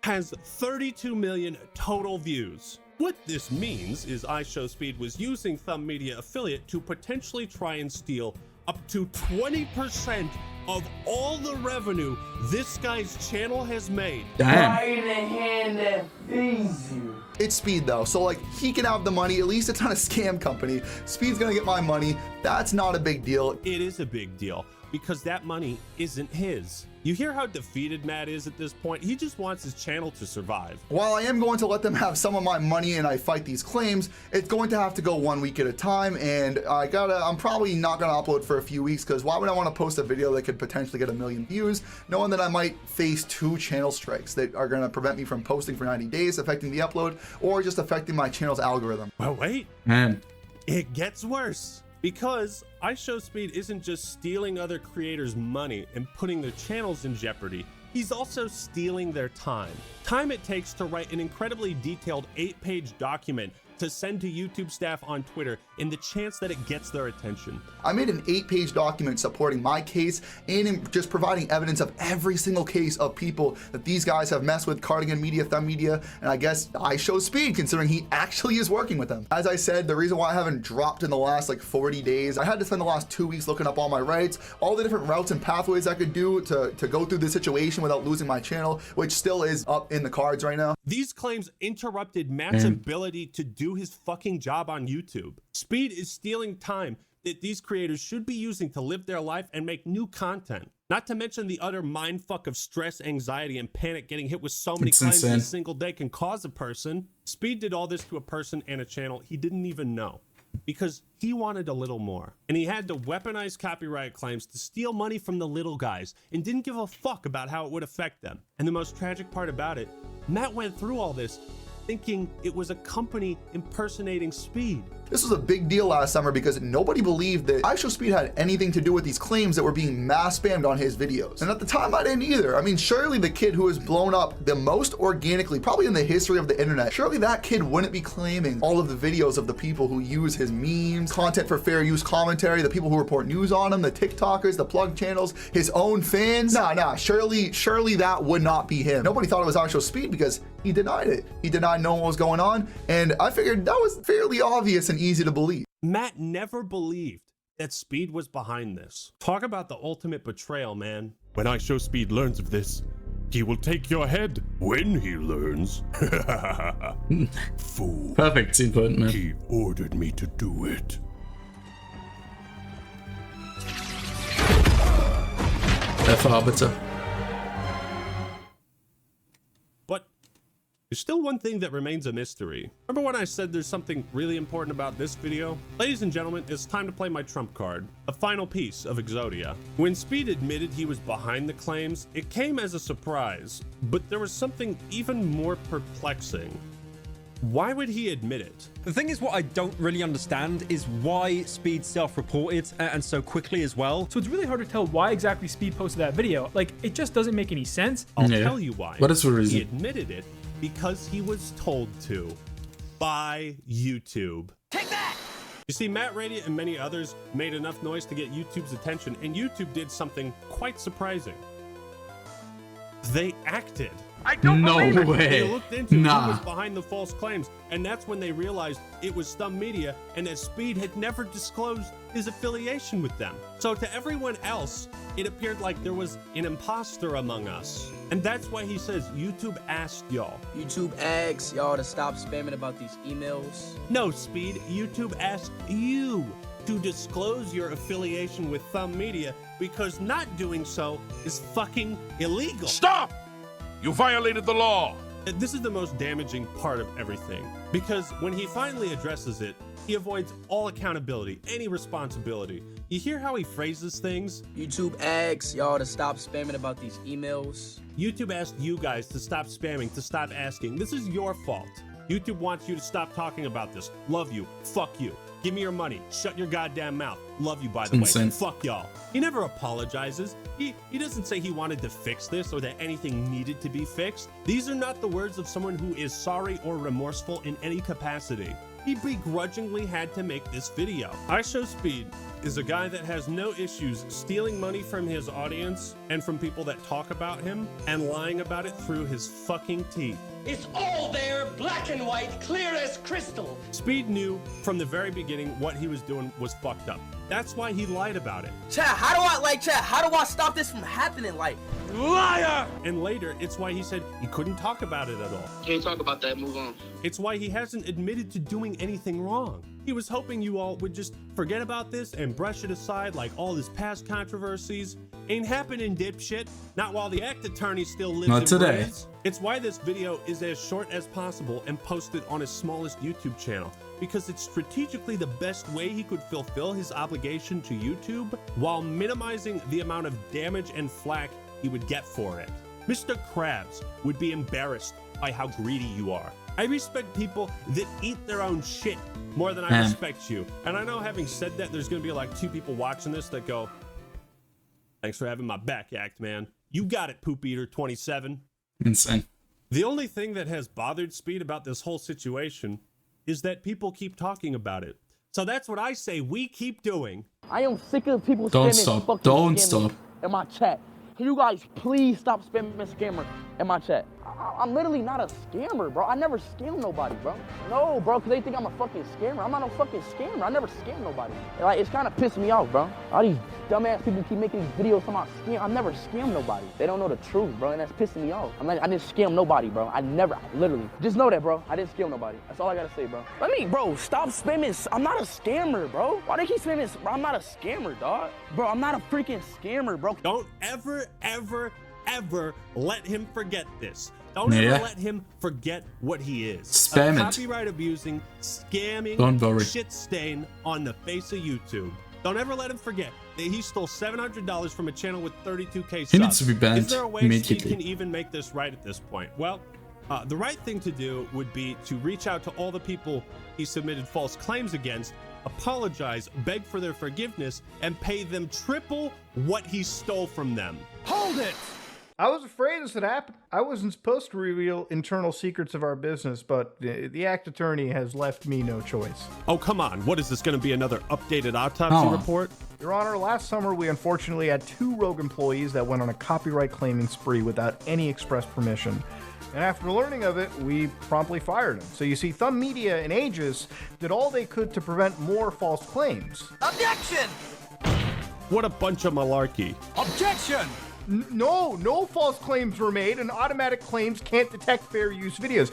has 32 million total views. What this means is iShowspeed was using Thumb Media affiliate to potentially try and steal up to 20% of all the revenue this guy's channel has made. Damn. The hand that feeds you. It's Speed though, so like he can have the money, at least it's not a scam company. Speed's gonna get my money, that's not a big deal. It is a big deal because that money isn't his. You hear how defeated Matt is at this point? He just wants his channel to survive. While I am going to let them have some of my money and I fight these claims, it's going to have to go 1 week at a time, and I'm probably not gonna upload for a few weeks because why would I want to post a video that could potentially get 1 million views, knowing that I might face 2 channel strikes that are gonna prevent me from posting for 90 days, affecting the upload, or just affecting my channel's algorithm. Well, wait, man, it gets worse. Because iShowspeed isn't just stealing other creators' money and putting their channels in jeopardy, he's also stealing their time. Time it takes to write an incredibly detailed 8-page document to send to YouTube staff on Twitter in the chance that it gets their attention. I made an 8-page document supporting my case and just providing evidence of every single case of people that these guys have messed with, Cardigan Media, Thumb Media, and I guess iShowspeed, considering he actually is working with them. As I said, the reason why I haven't dropped in the last like 40 days, I had to spend the last 2 weeks looking up all my rights, all the different routes and pathways I could do to go through this situation without losing my channel, which still is up in the cards right now. These claims interrupted Matt's ability to do his fucking job on YouTube. Speed is stealing time that these creators should be using to live their life and make new content. Not to mention the utter mindfuck of stress, anxiety, and panic getting hit with so many claims in a single day can cause a person. Speed did all this to a person and a channel he didn't even know because he wanted a little more. And he had to weaponize copyright claims to steal money from the little guys and didn't give a fuck about how it would affect them. And the most tragic part about it, Matt went through all this thinking it was a company impersonating Speed. This was a big deal last summer because nobody believed that iShowspeed had anything to do with these claims that were being mass spammed on his videos. And at the time, I didn't either. I mean, surely the kid who has blown up the most organically, probably in the history of the internet, surely that kid wouldn't be claiming all of the videos of the people who use his memes, content for fair use commentary, the people who report news on him, the TikTokers, the plug channels, his own fans. Nah, surely that would not be him. Nobody thought it was iShowspeed because he denied it. He denied knowing what was going on. And I figured that was fairly obvious and easy to believe. Matt never believed that Speed was behind this. Talk about the ultimate betrayal, man. When iShowspeed learns of this, he will take your head. When he learns. Fool. Perfect scene point, man. He ordered me to do it. Arbiter. There's still one thing that remains a mystery. Remember when I said there's something really important about this video? Ladies and gentlemen, it's time to play my trump card, a final piece of Exodia. When Speed admitted he was behind the claims, it came as a surprise, but there was something even more perplexing. Why would he admit it? The thing is, what I don't really understand is why Speed self-reported and so quickly as well. So it's really hard to tell why exactly Speed posted that video. Like, it just doesn't make any sense. I'll tell you why. What is the reason? He admitted it because he was told to by YouTube. Take that! You see, Matt Radiant and many others made enough noise to get YouTube's attention, and YouTube did something quite surprising. They acted. I don't believe it. They looked into who was behind the false claims, and that's when they realized it was Thumb Media and that Speed had never disclosed his affiliation with them. So to everyone else, it appeared like there was an imposter among us. And that's why he says YouTube asked y'all. YouTube asks y'all to stop spamming about these emails. No, Speed, YouTube asked you to disclose your affiliation with Thumb Media because not doing so is fucking illegal. Stop! You violated the law. This is the most damaging part of everything, because when he finally addresses it, he avoids all accountability, any responsibility. You hear how he phrases things? YouTube asks y'all to stop spamming about these emails. YouTube asked you guys to stop spamming, to stop asking. This is your fault. YouTube wants you to stop talking about this. Love you. Fuck you. Give me your money. Shut your goddamn mouth. Love you, by the way. Fuck y'all. He never apologizes. He doesn't say he wanted to fix this or that anything needed to be fixed. These are not the words of someone who is sorry or remorseful in any capacity. He begrudgingly had to make this video. iShowspeed is a guy that has no issues stealing money from his audience and from people that talk about him and lying about it through his fucking teeth. It's all there, black and white, clear as crystal. Speed knew from the very beginning what he was doing was fucked up. That's why he lied about it. Chat, how do I stop this from happening? Like, liar! And later, it's why he said he couldn't talk about it at all. Can't talk about that, move on. It's why he hasn't admitted to doing anything wrong. He was hoping you all would just forget about this and brush it aside like all his past controversies. Ain't happening, dipshit. Not while the act attorney still lives Not in today. Breeze. It's why this video is as short as possible and posted on his smallest YouTube channel, because it's strategically the best way he could fulfill his obligation to YouTube while minimizing the amount of damage and flack he would get for it. Mr. Krabs would be embarrassed by how greedy you are. I respect people that eat their own shit more than I respect you. And I know, having said that, there's gonna be like 2 people watching this that go, thanks for having my back, Act Man. You got it, Poop Eater 27. Insane. The only thing that has bothered Speed about this whole situation is that people keep talking about it. So that's what I say we keep doing. I am sick of people Don't spamming stop. fucking Don't scammers stop. in my chat. Can you guys please stop spamming scammer? in my chat. I'm literally not a scammer, bro. I never scam nobody, bro. No, bro, because they think I'm a fucking scammer. I'm not no fucking scammer. I never scam nobody. Like, it's kind of pissing me off, bro. All these dumbass people keep making these videos talking about scam. I never scam nobody. They don't know the truth, bro, and that's pissing me off. I'm like, I didn't scam nobody, bro. Literally. Just know that, bro. I didn't scam nobody. That's all I gotta say, bro. Bro, stop spamming. I'm not a scammer, bro. Why they keep spamming? Bro, I'm not a scammer, dog. Bro, I'm not a freaking scammer, bro. Don't ever let him forget this. Don't ever let him forget what he is. Spam it. Copyright abusing, scamming, Don't worry. shit stain on the face of YouTube. Don't ever let him forget that he stole $700 from a channel with 32K subs. He needs to be banned Is there a way immediately. he can even make this right at this point? Well, the right thing to do would be to reach out to all the people he submitted false claims against, apologize, beg for their forgiveness, and pay them triple what he stole from them. Hold it! I was afraid this would happen. I wasn't supposed to reveal internal secrets of our business, but the act attorney has left me no choice. Oh, come on. What is this going to be, another updated autopsy report? Your Honor, last summer we unfortunately had 2 rogue employees that went on a copyright claiming spree without any express permission. And after learning of it, we promptly fired them. So you see, Thumb Media and Aegis did all they could to prevent more false claims. Objection! What a bunch of malarkey. Objection! No false claims were made, and automatic claims can't detect fair use videos.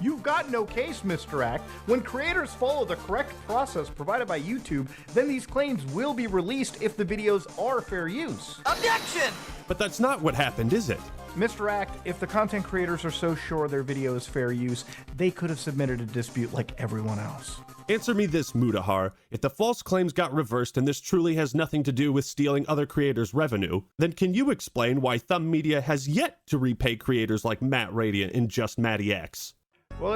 You've got no case, Mr. Act. When creators follow the correct process provided by YouTube, then these claims will be released if the videos are fair use. Objection! But that's not what happened, is it? Mr. Act, if the content creators are so sure their video is fair use, they could have submitted a dispute like everyone else. Answer me this, Mudahar. If the false claims got reversed and this truly has nothing to do with stealing other creators' revenue, then can you explain why Thumb Media has yet to repay creators like Matt Radiant and Just Matty X? Well,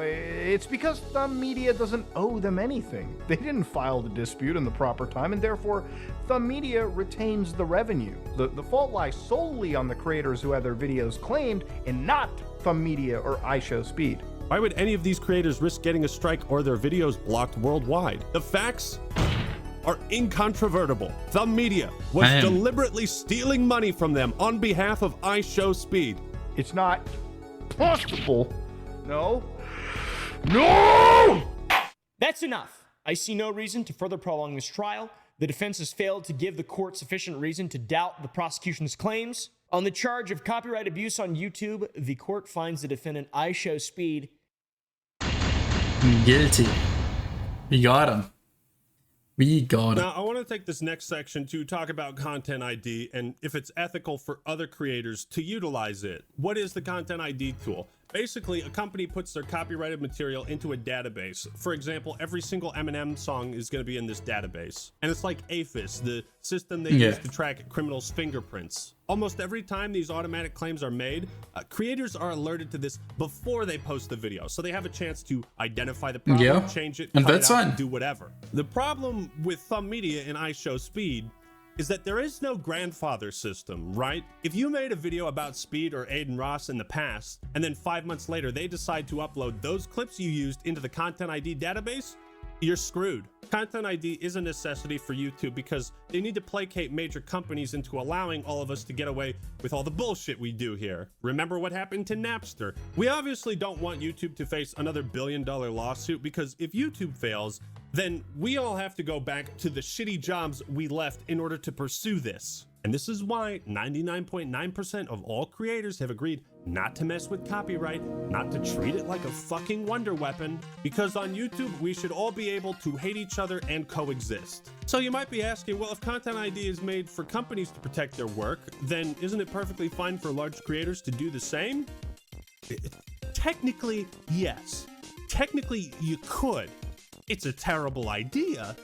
it's because Thumb Media doesn't owe them anything. They didn't file the dispute in the proper time, and therefore Thumb Media retains the revenue. The fault lies solely on the creators who had their videos claimed, and not Thumb Media or iShowspeed. Why would any of these creators risk getting a strike or their videos blocked worldwide? The facts are incontrovertible. Thumb Media was deliberately stealing money from them on behalf of iShowspeed. It's not possible. No! That's enough. I see no reason to further prolong this trial. The defense has failed to give the court sufficient reason to doubt the prosecution's claims. On the charge of copyright abuse on YouTube, the court finds the defendant iShowspeed guilty. We got him. We got him. Now, I want to take this next section to talk about Content ID and if it's ethical for other creators to utilize it. What is the Content ID tool? Basically, a company puts their copyrighted material into a database. For example, every single Eminem song is going to be in this database. And it's like APHIS, the system they use to track criminals' fingerprints. Almost every time these automatic claims are made, creators are alerted to this before they post the video. So they have a chance to identify the problem, change it, and cut that's it out, fine. do whatever. The problem with Thumb Media and iShowspeed is that there is no grandfather system, right? If you made a video about Speed or Aiden Ross in the past, and then 5 months later they decide to upload those clips you used into the Content ID database, you're screwed. Content ID is a necessity for YouTube because they need to placate major companies into allowing all of us to get away with all the bullshit we do here. Remember what happened to Napster? We obviously don't want YouTube to face another billion-dollar lawsuit because if YouTube fails, then we all have to go back to the shitty jobs we left in order to pursue this. And this is why 99.9% of all creators have agreed not to mess with copyright, not to treat it like a fucking wonder weapon, because on YouTube, we should all be able to hate each other and coexist. So you might be asking, well, if Content ID is made for companies to protect their work, then isn't it perfectly fine for large creators to do the same? Technically, yes. Technically, you could. It's a terrible idea,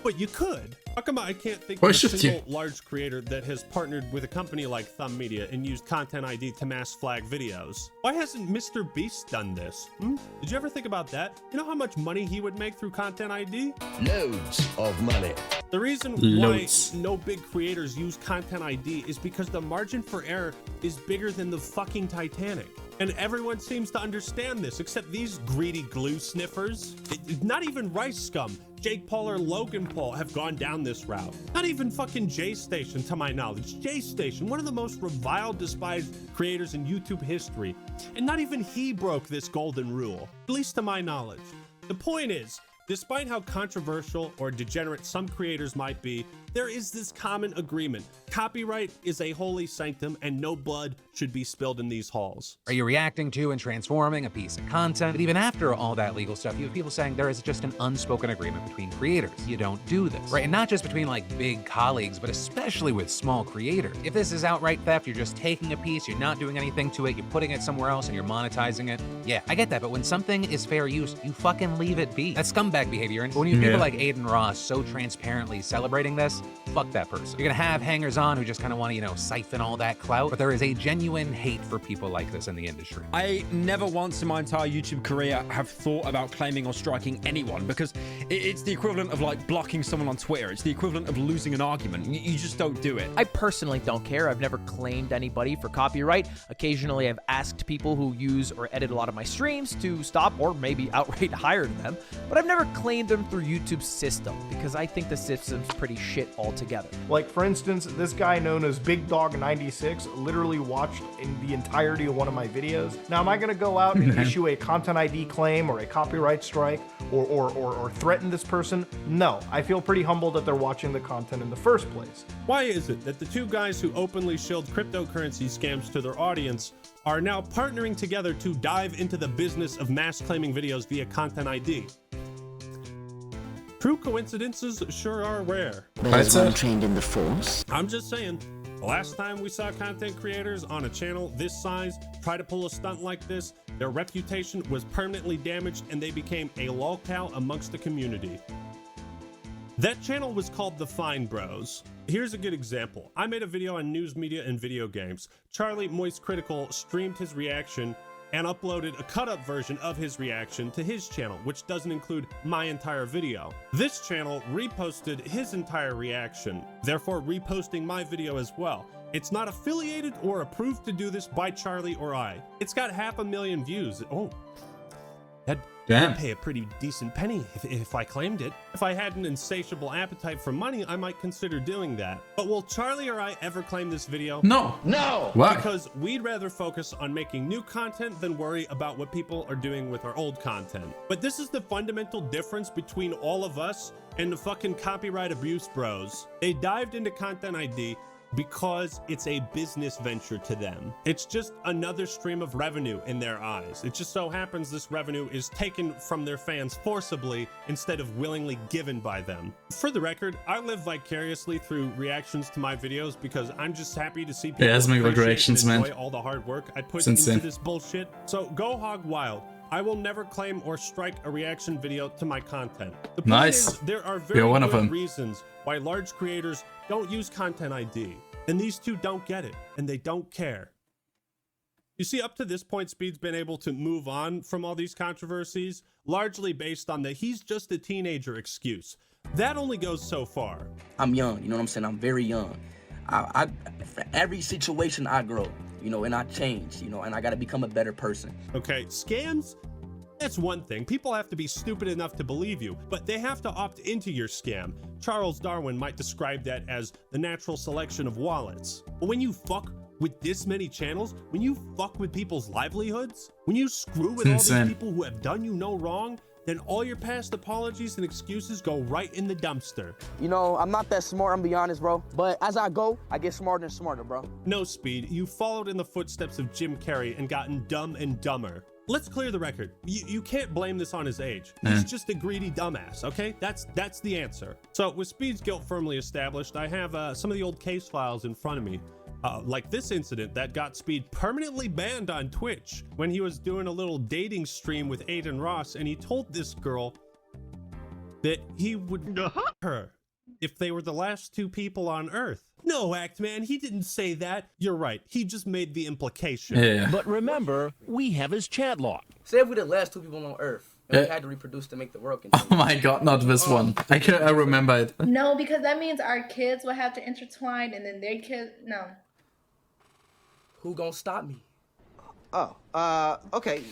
but you could. How come I can't think of a single large creator that has partnered with a company like Thumb Media and used Content ID to mass flag videos? Why hasn't Mr. Beast done this? Did you ever think about that? You know how much money he would make through Content ID? Loads of money. The reason why no big creators use Content ID is because the margin for error is bigger than the fucking Titanic. And everyone seems to understand this, except these greedy glue sniffers. Not even Rice Scum, Jake Paul or Logan Paul have gone down this route. Not even fucking J Station, to my knowledge. J Station, one of the most reviled, despised creators in YouTube history. And not even he broke this golden rule, at least to my knowledge. The point is, despite how controversial or degenerate some creators might be, there is this common agreement. Copyright is a holy sanctum and no blood should be spilled in these halls. Are you reacting to and transforming a piece of content? But even after all that legal stuff, you have people saying there is just an unspoken agreement between creators. You don't do this, right? And not just between like big colleagues, but especially with small creators. If this is outright theft, you're just taking a piece, you're not doing anything to it, you're putting it somewhere else and you're monetizing it. Yeah, I get that, but when something is fair use, you fucking leave it be. That's scumbag behavior. And when you have people like Aiden Ross so transparently celebrating this, fuck that person. You're gonna have hangers-on who just kind of want to, you know, siphon all that clout, but there is a genuine hate for people like this in the industry. I never once in my entire YouTube career have thought about claiming or striking anyone, because it's the equivalent of like blocking someone on Twitter. It's the equivalent of losing an argument. You just don't do it. I personally don't care. I've never claimed anybody for copyright. Occasionally I've asked people who use or edit a lot of my streams to stop or maybe outright hire them, but I've never claimed them through YouTube's system because I think the system's pretty shit altogether. Like, for instance, this guy known as Big Dog 96 literally watched in the entirety of one of my videos. Now, am I going to go out and issue a content ID claim or a copyright strike or threaten this person? No, I feel pretty humbled that they're watching the content in the first place. Why is it that the two guys who openly shilled cryptocurrency scams to their audience are now partnering together to dive into the business of mass claiming videos via content ID? True coincidences sure are rare. There's one trained in the Force. I'm just saying, the last time we saw content creators on a channel this size try to pull a stunt like this, their reputation was permanently damaged and they became a lolcow amongst the community. That channel was called The Fine Bros. Here's a good example. I made a video on news media and video games. Charlie Moist Critical streamed his reaction and uploaded a cut-up version of his reaction to his channel, which doesn't include my entire video. This channel reposted his entire reaction, therefore reposting my video as well. It's not affiliated or approved to do this by Charlie or I. It's got 500,000 views. Oh, that'd pay a pretty decent penny if I claimed it. If I had an insatiable appetite for money, I might consider doing that. But will Charlie or I ever claim this video? No. No! Why? Because we'd rather focus on making new content than worry about what people are doing with our old content. But this is the fundamental difference between all of us and the fucking copyright abuse bros. They dived into Content ID because it's a business venture to them. It's just another stream of revenue in their eyes. It just so happens this revenue is taken from their fans forcibly instead of willingly given by them. For the record, I live vicariously through reactions to my videos because I'm just happy to see people appreciate reactions, and enjoy man. all the hard work I put It's into insane. this bullshit. So go hog wild. I will never claim or strike a reaction video to my content. The point Nice. is, there are very You're one of good them. reasons why large creators don't use Content ID. And these two don't get it, and they don't care. You see, up to this point, Speed's been able to move on from all these controversies, largely based on the he's just a teenager excuse. That only goes so far. I'm young, you know what I'm saying? I'm very young. I for every situation I grow, you know, and I change, you know, and I got to become a better person. Okay, scams? That's one thing. People have to be stupid enough to believe you, but they have to opt into your scam. Charles Darwin might describe that as the natural selection of wallets. But when you fuck with this many channels, when you fuck with people's livelihoods, when you screw with all these people who have done you no wrong, then all your past apologies and excuses go right in the dumpster. You know, I'm not that smart, I'm gonna be honest, bro. But as I go, I get smarter and smarter, bro. No, Speed, you followed in the footsteps of Jim Carrey and gotten dumb and dumber. Let's clear the record. You can't blame this on his age. He's just a greedy dumbass, okay? That's the answer. So with Speed's guilt firmly established, I have some of the old case files in front of me. Like this incident that got Speed permanently banned on Twitch when he was doing a little dating stream with Aiden Ross, and he told this girl that he would her if they were the last two people on Earth. No, Act Man, he didn't say that. You're right. He just made the implication. Yeah. But remember, we have his chat log. Say if we're the last two people on Earth, and we had to reproduce to make the world continue. Oh my god, not this one. I remember it. No, because that means our kids will have to intertwine and then their kids, no. Who gonna stop me? Okay.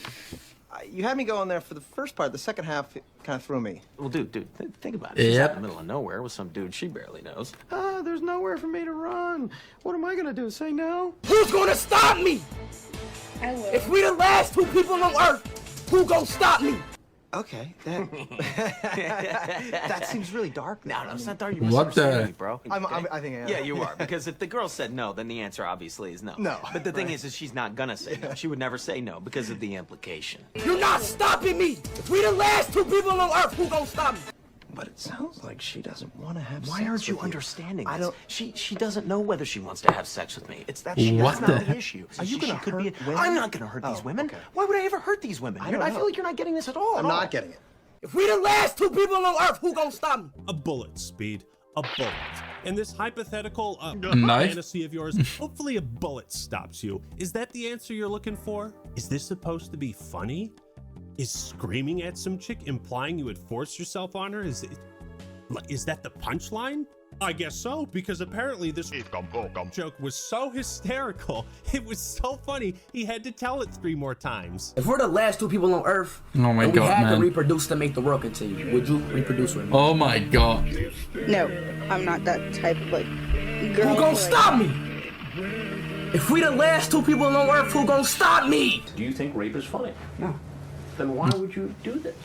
You had me going there for the first part. The second half kind of threw me. Well, dude, think about it. She's Yep. out in the middle of nowhere with some dude she barely knows. There's nowhere for me to run. What am I gonna do? Say no? Who's gonna stop me? I will. If we the last 2 people on Earth, who gonna stop me? Okay, that seems really dark. No, it's not dark. You're What the- misunderstanding me, bro. I think I am. Yeah, you are. Because if the girl said no, then the answer obviously is no. No, But the thing right. is she's not gonna say no. She would never say no because of the implication. You're not stopping me. If we the last 2 people on Earth, who gonna stop me? But it sounds like she doesn't want to have Why sex aren't you with understanding I this? don't... She doesn't know whether she wants to have sex with me. It's that What that's not the- the issue. Are you gonna could hurt women? I'm not gonna hurt these women. Okay. Why would I ever hurt these women? I don't I know. feel like you're not getting this at all. I'm not getting it. If we the last 2 people on Earth, who gonna stop me? A bullet, Speed. A bullet. In this hypothetical Knife? fantasy of yours, hopefully a bullet stops you. Is that the answer you're looking for? Is this supposed to be funny? Is screaming at some chick implying you would force yourself on her? Is that the punchline? I guess so, because apparently this joke was so hysterical, it was so funny, he had to tell it 3 more times. If we're the last 2 people on Earth, Oh my and we god, had to man. reproduce to make the world continue, would you reproduce with me? Oh my god. No, I'm not that type of like girl. Who gonna stop me? If we the last 2 people on Earth, who gonna stop me? Do you think rape is funny? No. Then why would you do this?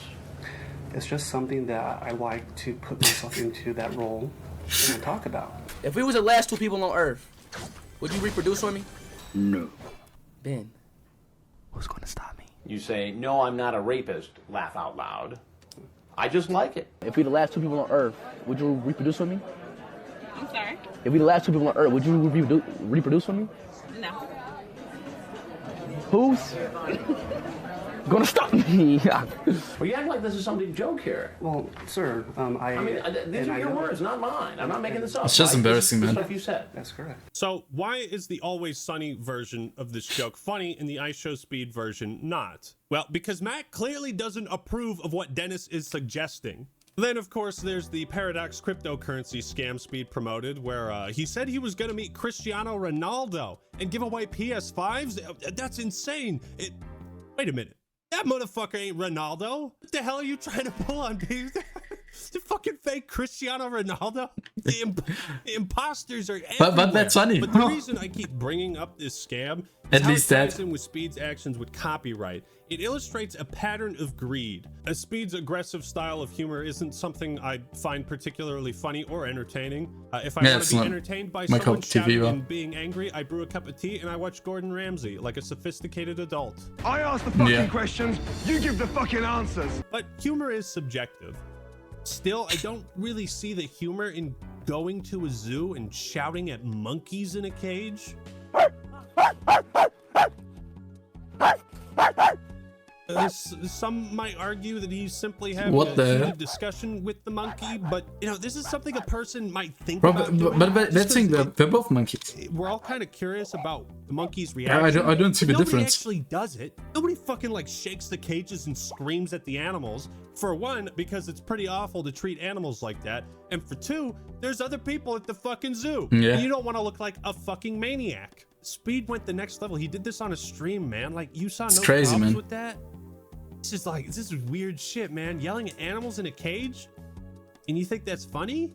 It's just something that I like to put myself into that role and talk about. If we was the last 2 people on Earth, would you reproduce with me? No. Ben, who's gonna stop me? You say, no, I'm not a rapist, laugh out loud. I just like it. If we the last 2 people on Earth, would you reproduce with me? I'm sorry. If we the last 2 people on Earth, would you reproduce with me? No. Who's gonna stop me? Well, you act like this is some big joke here. Well, sir, I mean, these are your words, not mine. I'm not making this up. It's just embarrassing, This is man. stuff you said. That's correct. So why is the Always Sunny version of this joke funny and the iShowspeed version not? Well, because Matt clearly doesn't approve of what Dennis is suggesting. Then, of course, there's the Paradox cryptocurrency scam Speed promoted, where he said he was going to meet Cristiano Ronaldo and give away PS5s. That's insane. Wait a minute. That motherfucker ain't Ronaldo. What the hell are you trying to pull on, dude? The fucking fake Cristiano Ronaldo? The imposters are everywhere. But that's funny. But the reason I keep bringing up this scam is At how least it ties that. in with Speed's actions with copyright. It illustrates a pattern of greed. Speed's aggressive style of humor isn't something I find particularly funny or entertaining. If I Yeah, want it's to be not entertained by my cup someone of tea, shouting bro. and being angry, I brew a cup of tea and I watch Gordon Ramsay like a sophisticated adult. I ask the fucking Yeah. questions, you give the fucking answers. But humor is subjective. Still, I don't really see the humor in going to a zoo and shouting at monkeys in a cage. Some might argue that he's simply having What a the- heated discussion with the monkey, but you know, this is something a person might think Bro, about doing. but just that's 'cause thing, they're both monkeys. we're all kind of curious about the monkey's I reaction. don't see the Nobody difference. actually does it. Nobody fucking like shakes the cages and screams at the animals. For one, because it's pretty awful to treat animals like that. And for two, there's other people at the fucking zoo. Yeah. And you don't want to look like a fucking maniac. Speed went the next level. He did this on a stream, man. Like, you saw It's no crazy, problems man. with that? This is weird shit, man. Yelling at animals in a cage? And you think that's funny?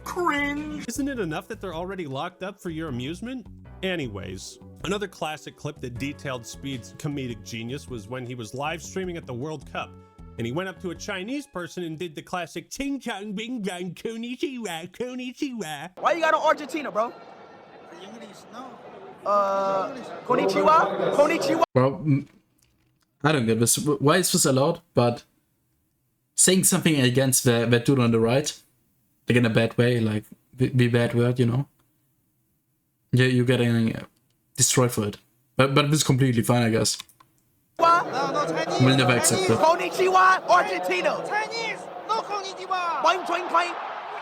Cringe. Isn't it enough that they're already locked up for your amusement? Anyways, another classic clip that detailed Speed's comedic genius was when he was live streaming at the World Cup. And he went up to a Chinese person and did the classic Ching Chong Bing Bang Konnichiwa Konnichiwa. Why you got on Argentina, bro? Konnichiwa? Konnichiwa? Well, I don't get this. Why is this allowed? But saying something against the dude on the right, like in a bad way, like the bad word, you know, you're getting destroyed for it. But it's completely fine, I guess. We'll never accept it. Konnichiwa, Argentina. Chinese, no konnichiwa.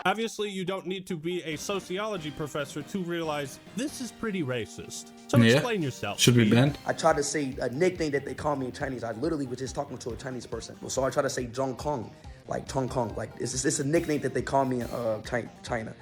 Obviously, you don't need to be a sociology professor to realize this is pretty racist. So Yeah. explain yourself. Should be Speed. banned. I tried to say a nickname that they call me in Chinese. I literally was just talking to a Chinese person. So I tried to say Zhong Kong, like Tong Kong. Like, it's a nickname that they call me in China.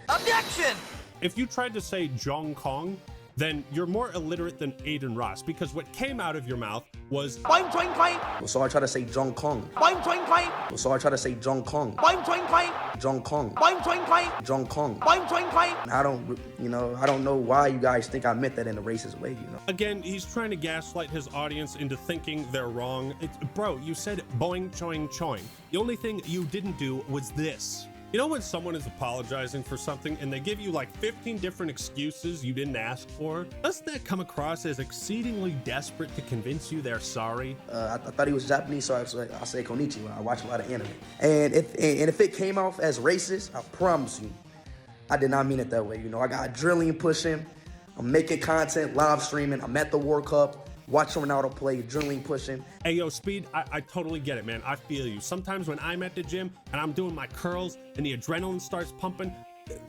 If you tried to say Jong Kong, then you're more illiterate than Aiden Ross, because what came out of your mouth was Boing, boing, boing. So I try to say Jong Kong. Boing, boing, boing. So I try to say Jong Kong. Boing, boing, boing. Jong Kong. Boing, boing, boing. Jong Kong. Boing, boing, boing. I don't know why you guys think I meant that in a racist way, Again, he's trying to gaslight his audience into thinking they're wrong. Bro, you said boing, choing, choing. The only thing you didn't do was this. You know when someone is apologizing for something and they give you like 15 different excuses you didn't ask for? Doesn't that come across as exceedingly desperate to convince you they're sorry? I thought he was Japanese, so I say konnichiwa. I watch a lot of anime. And if it came off as racist, I promise you, I did not mean it that way. I got adrenaline pushing. I'm making content, live streaming. I'm at the World Cup. Watching Ronaldo play, adrenaline pushing. Hey, yo, Speed, I totally get it, man. I feel you. Sometimes when I'm at the gym and I'm doing my curls and the adrenaline starts pumping,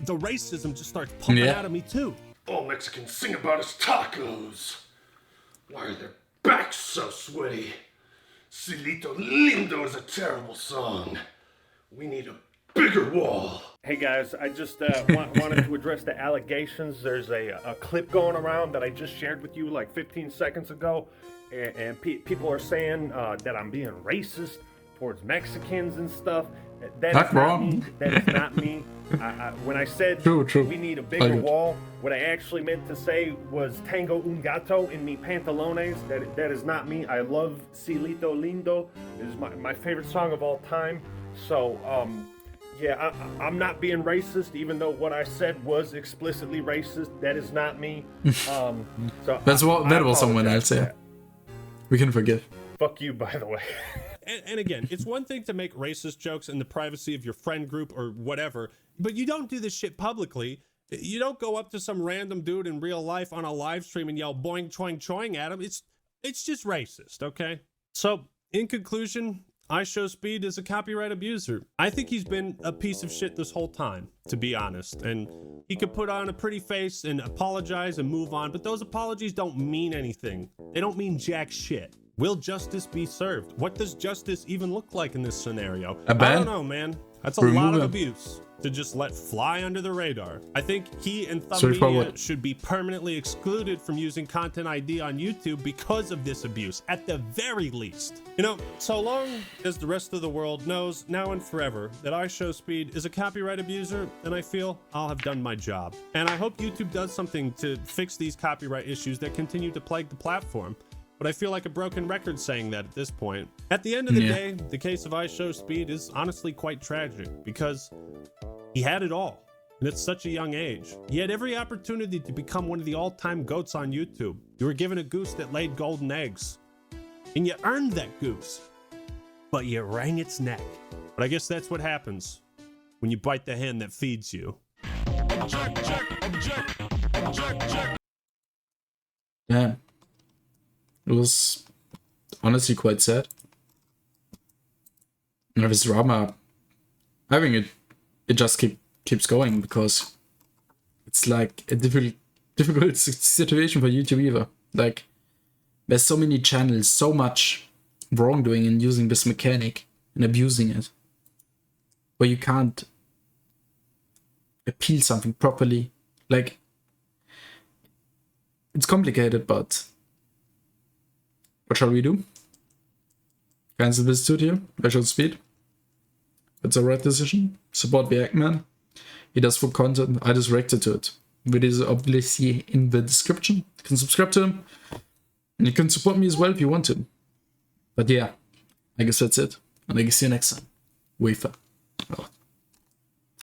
the racism just starts pumping out of me too. All Mexicans sing about is tacos. Why are their backs so sweaty? Cielito Lindo is a terrible song. We need a bigger wall. Hey guys, I just wanted to address the allegations. There's a clip going around that I just shared with you like 15 seconds ago, and people are saying that I'm being racist towards Mexicans and stuff. That is not me. That is not me. When I said we need a bigger wall, what I actually meant to say was Tango un gato in mi pantalones. That is not me. I love Cielito Lindo. It is my favorite song of all time. So, yeah, I'm not being racist, even though what I said was explicitly racist. That is not me. So that was someone else. Yeah, we can forgive. Fuck you, by the way. And again, it's one thing to make racist jokes in the privacy of your friend group or whatever, but you don't do this shit publicly. You don't go up to some random dude in real life on a live stream and yell boing, choing, choing at him. It's just racist, okay? So, in conclusion, iShowspeed is a copyright abuser. I think he's been a piece of shit this whole time, to be honest. And he could put on a pretty face and apologize and move on, but those apologies don't mean anything. They don't mean jack shit. Will justice be served? What does justice even look like in this scenario? I don't know, man. That's a lot of abuse to just let fly under the radar. I think he and Thumb Media should be permanently excluded from using Content ID on YouTube because of this abuse, at the very least. So long as the rest of the world knows, now and forever, that iShowspeed is a copyright abuser, then I feel I'll have done my job. And I hope YouTube does something to fix these copyright issues that continue to plague the platform. But I feel like a broken record saying that at this point. At the end of the day, the case of iShowspeed is honestly quite tragic because he had it all, and at such a young age. He had every opportunity to become one of the all-time GOATs on YouTube. You were given a goose that laid golden eggs, and you earned that goose, but you wrung its neck. But I guess that's what happens when you bite the hand that feeds you. Damn. It was honestly quite sad. And this drama, I think it just keeps going because it's like a difficult situation for YouTube either. Like, there's so many channels, so much wrongdoing in using this mechanic and abusing it, where you can't appeal something properly. Like, it's complicated, but what shall we do? Cancel this studio, iShowspeed. It's a right decision. Support the Eggman. He does full content. I just reacted to it. Video is obviously in the description. You can subscribe to him. And you can support me as well if you want to. But yeah, I guess that's it. And I guess see you next time. Wafer.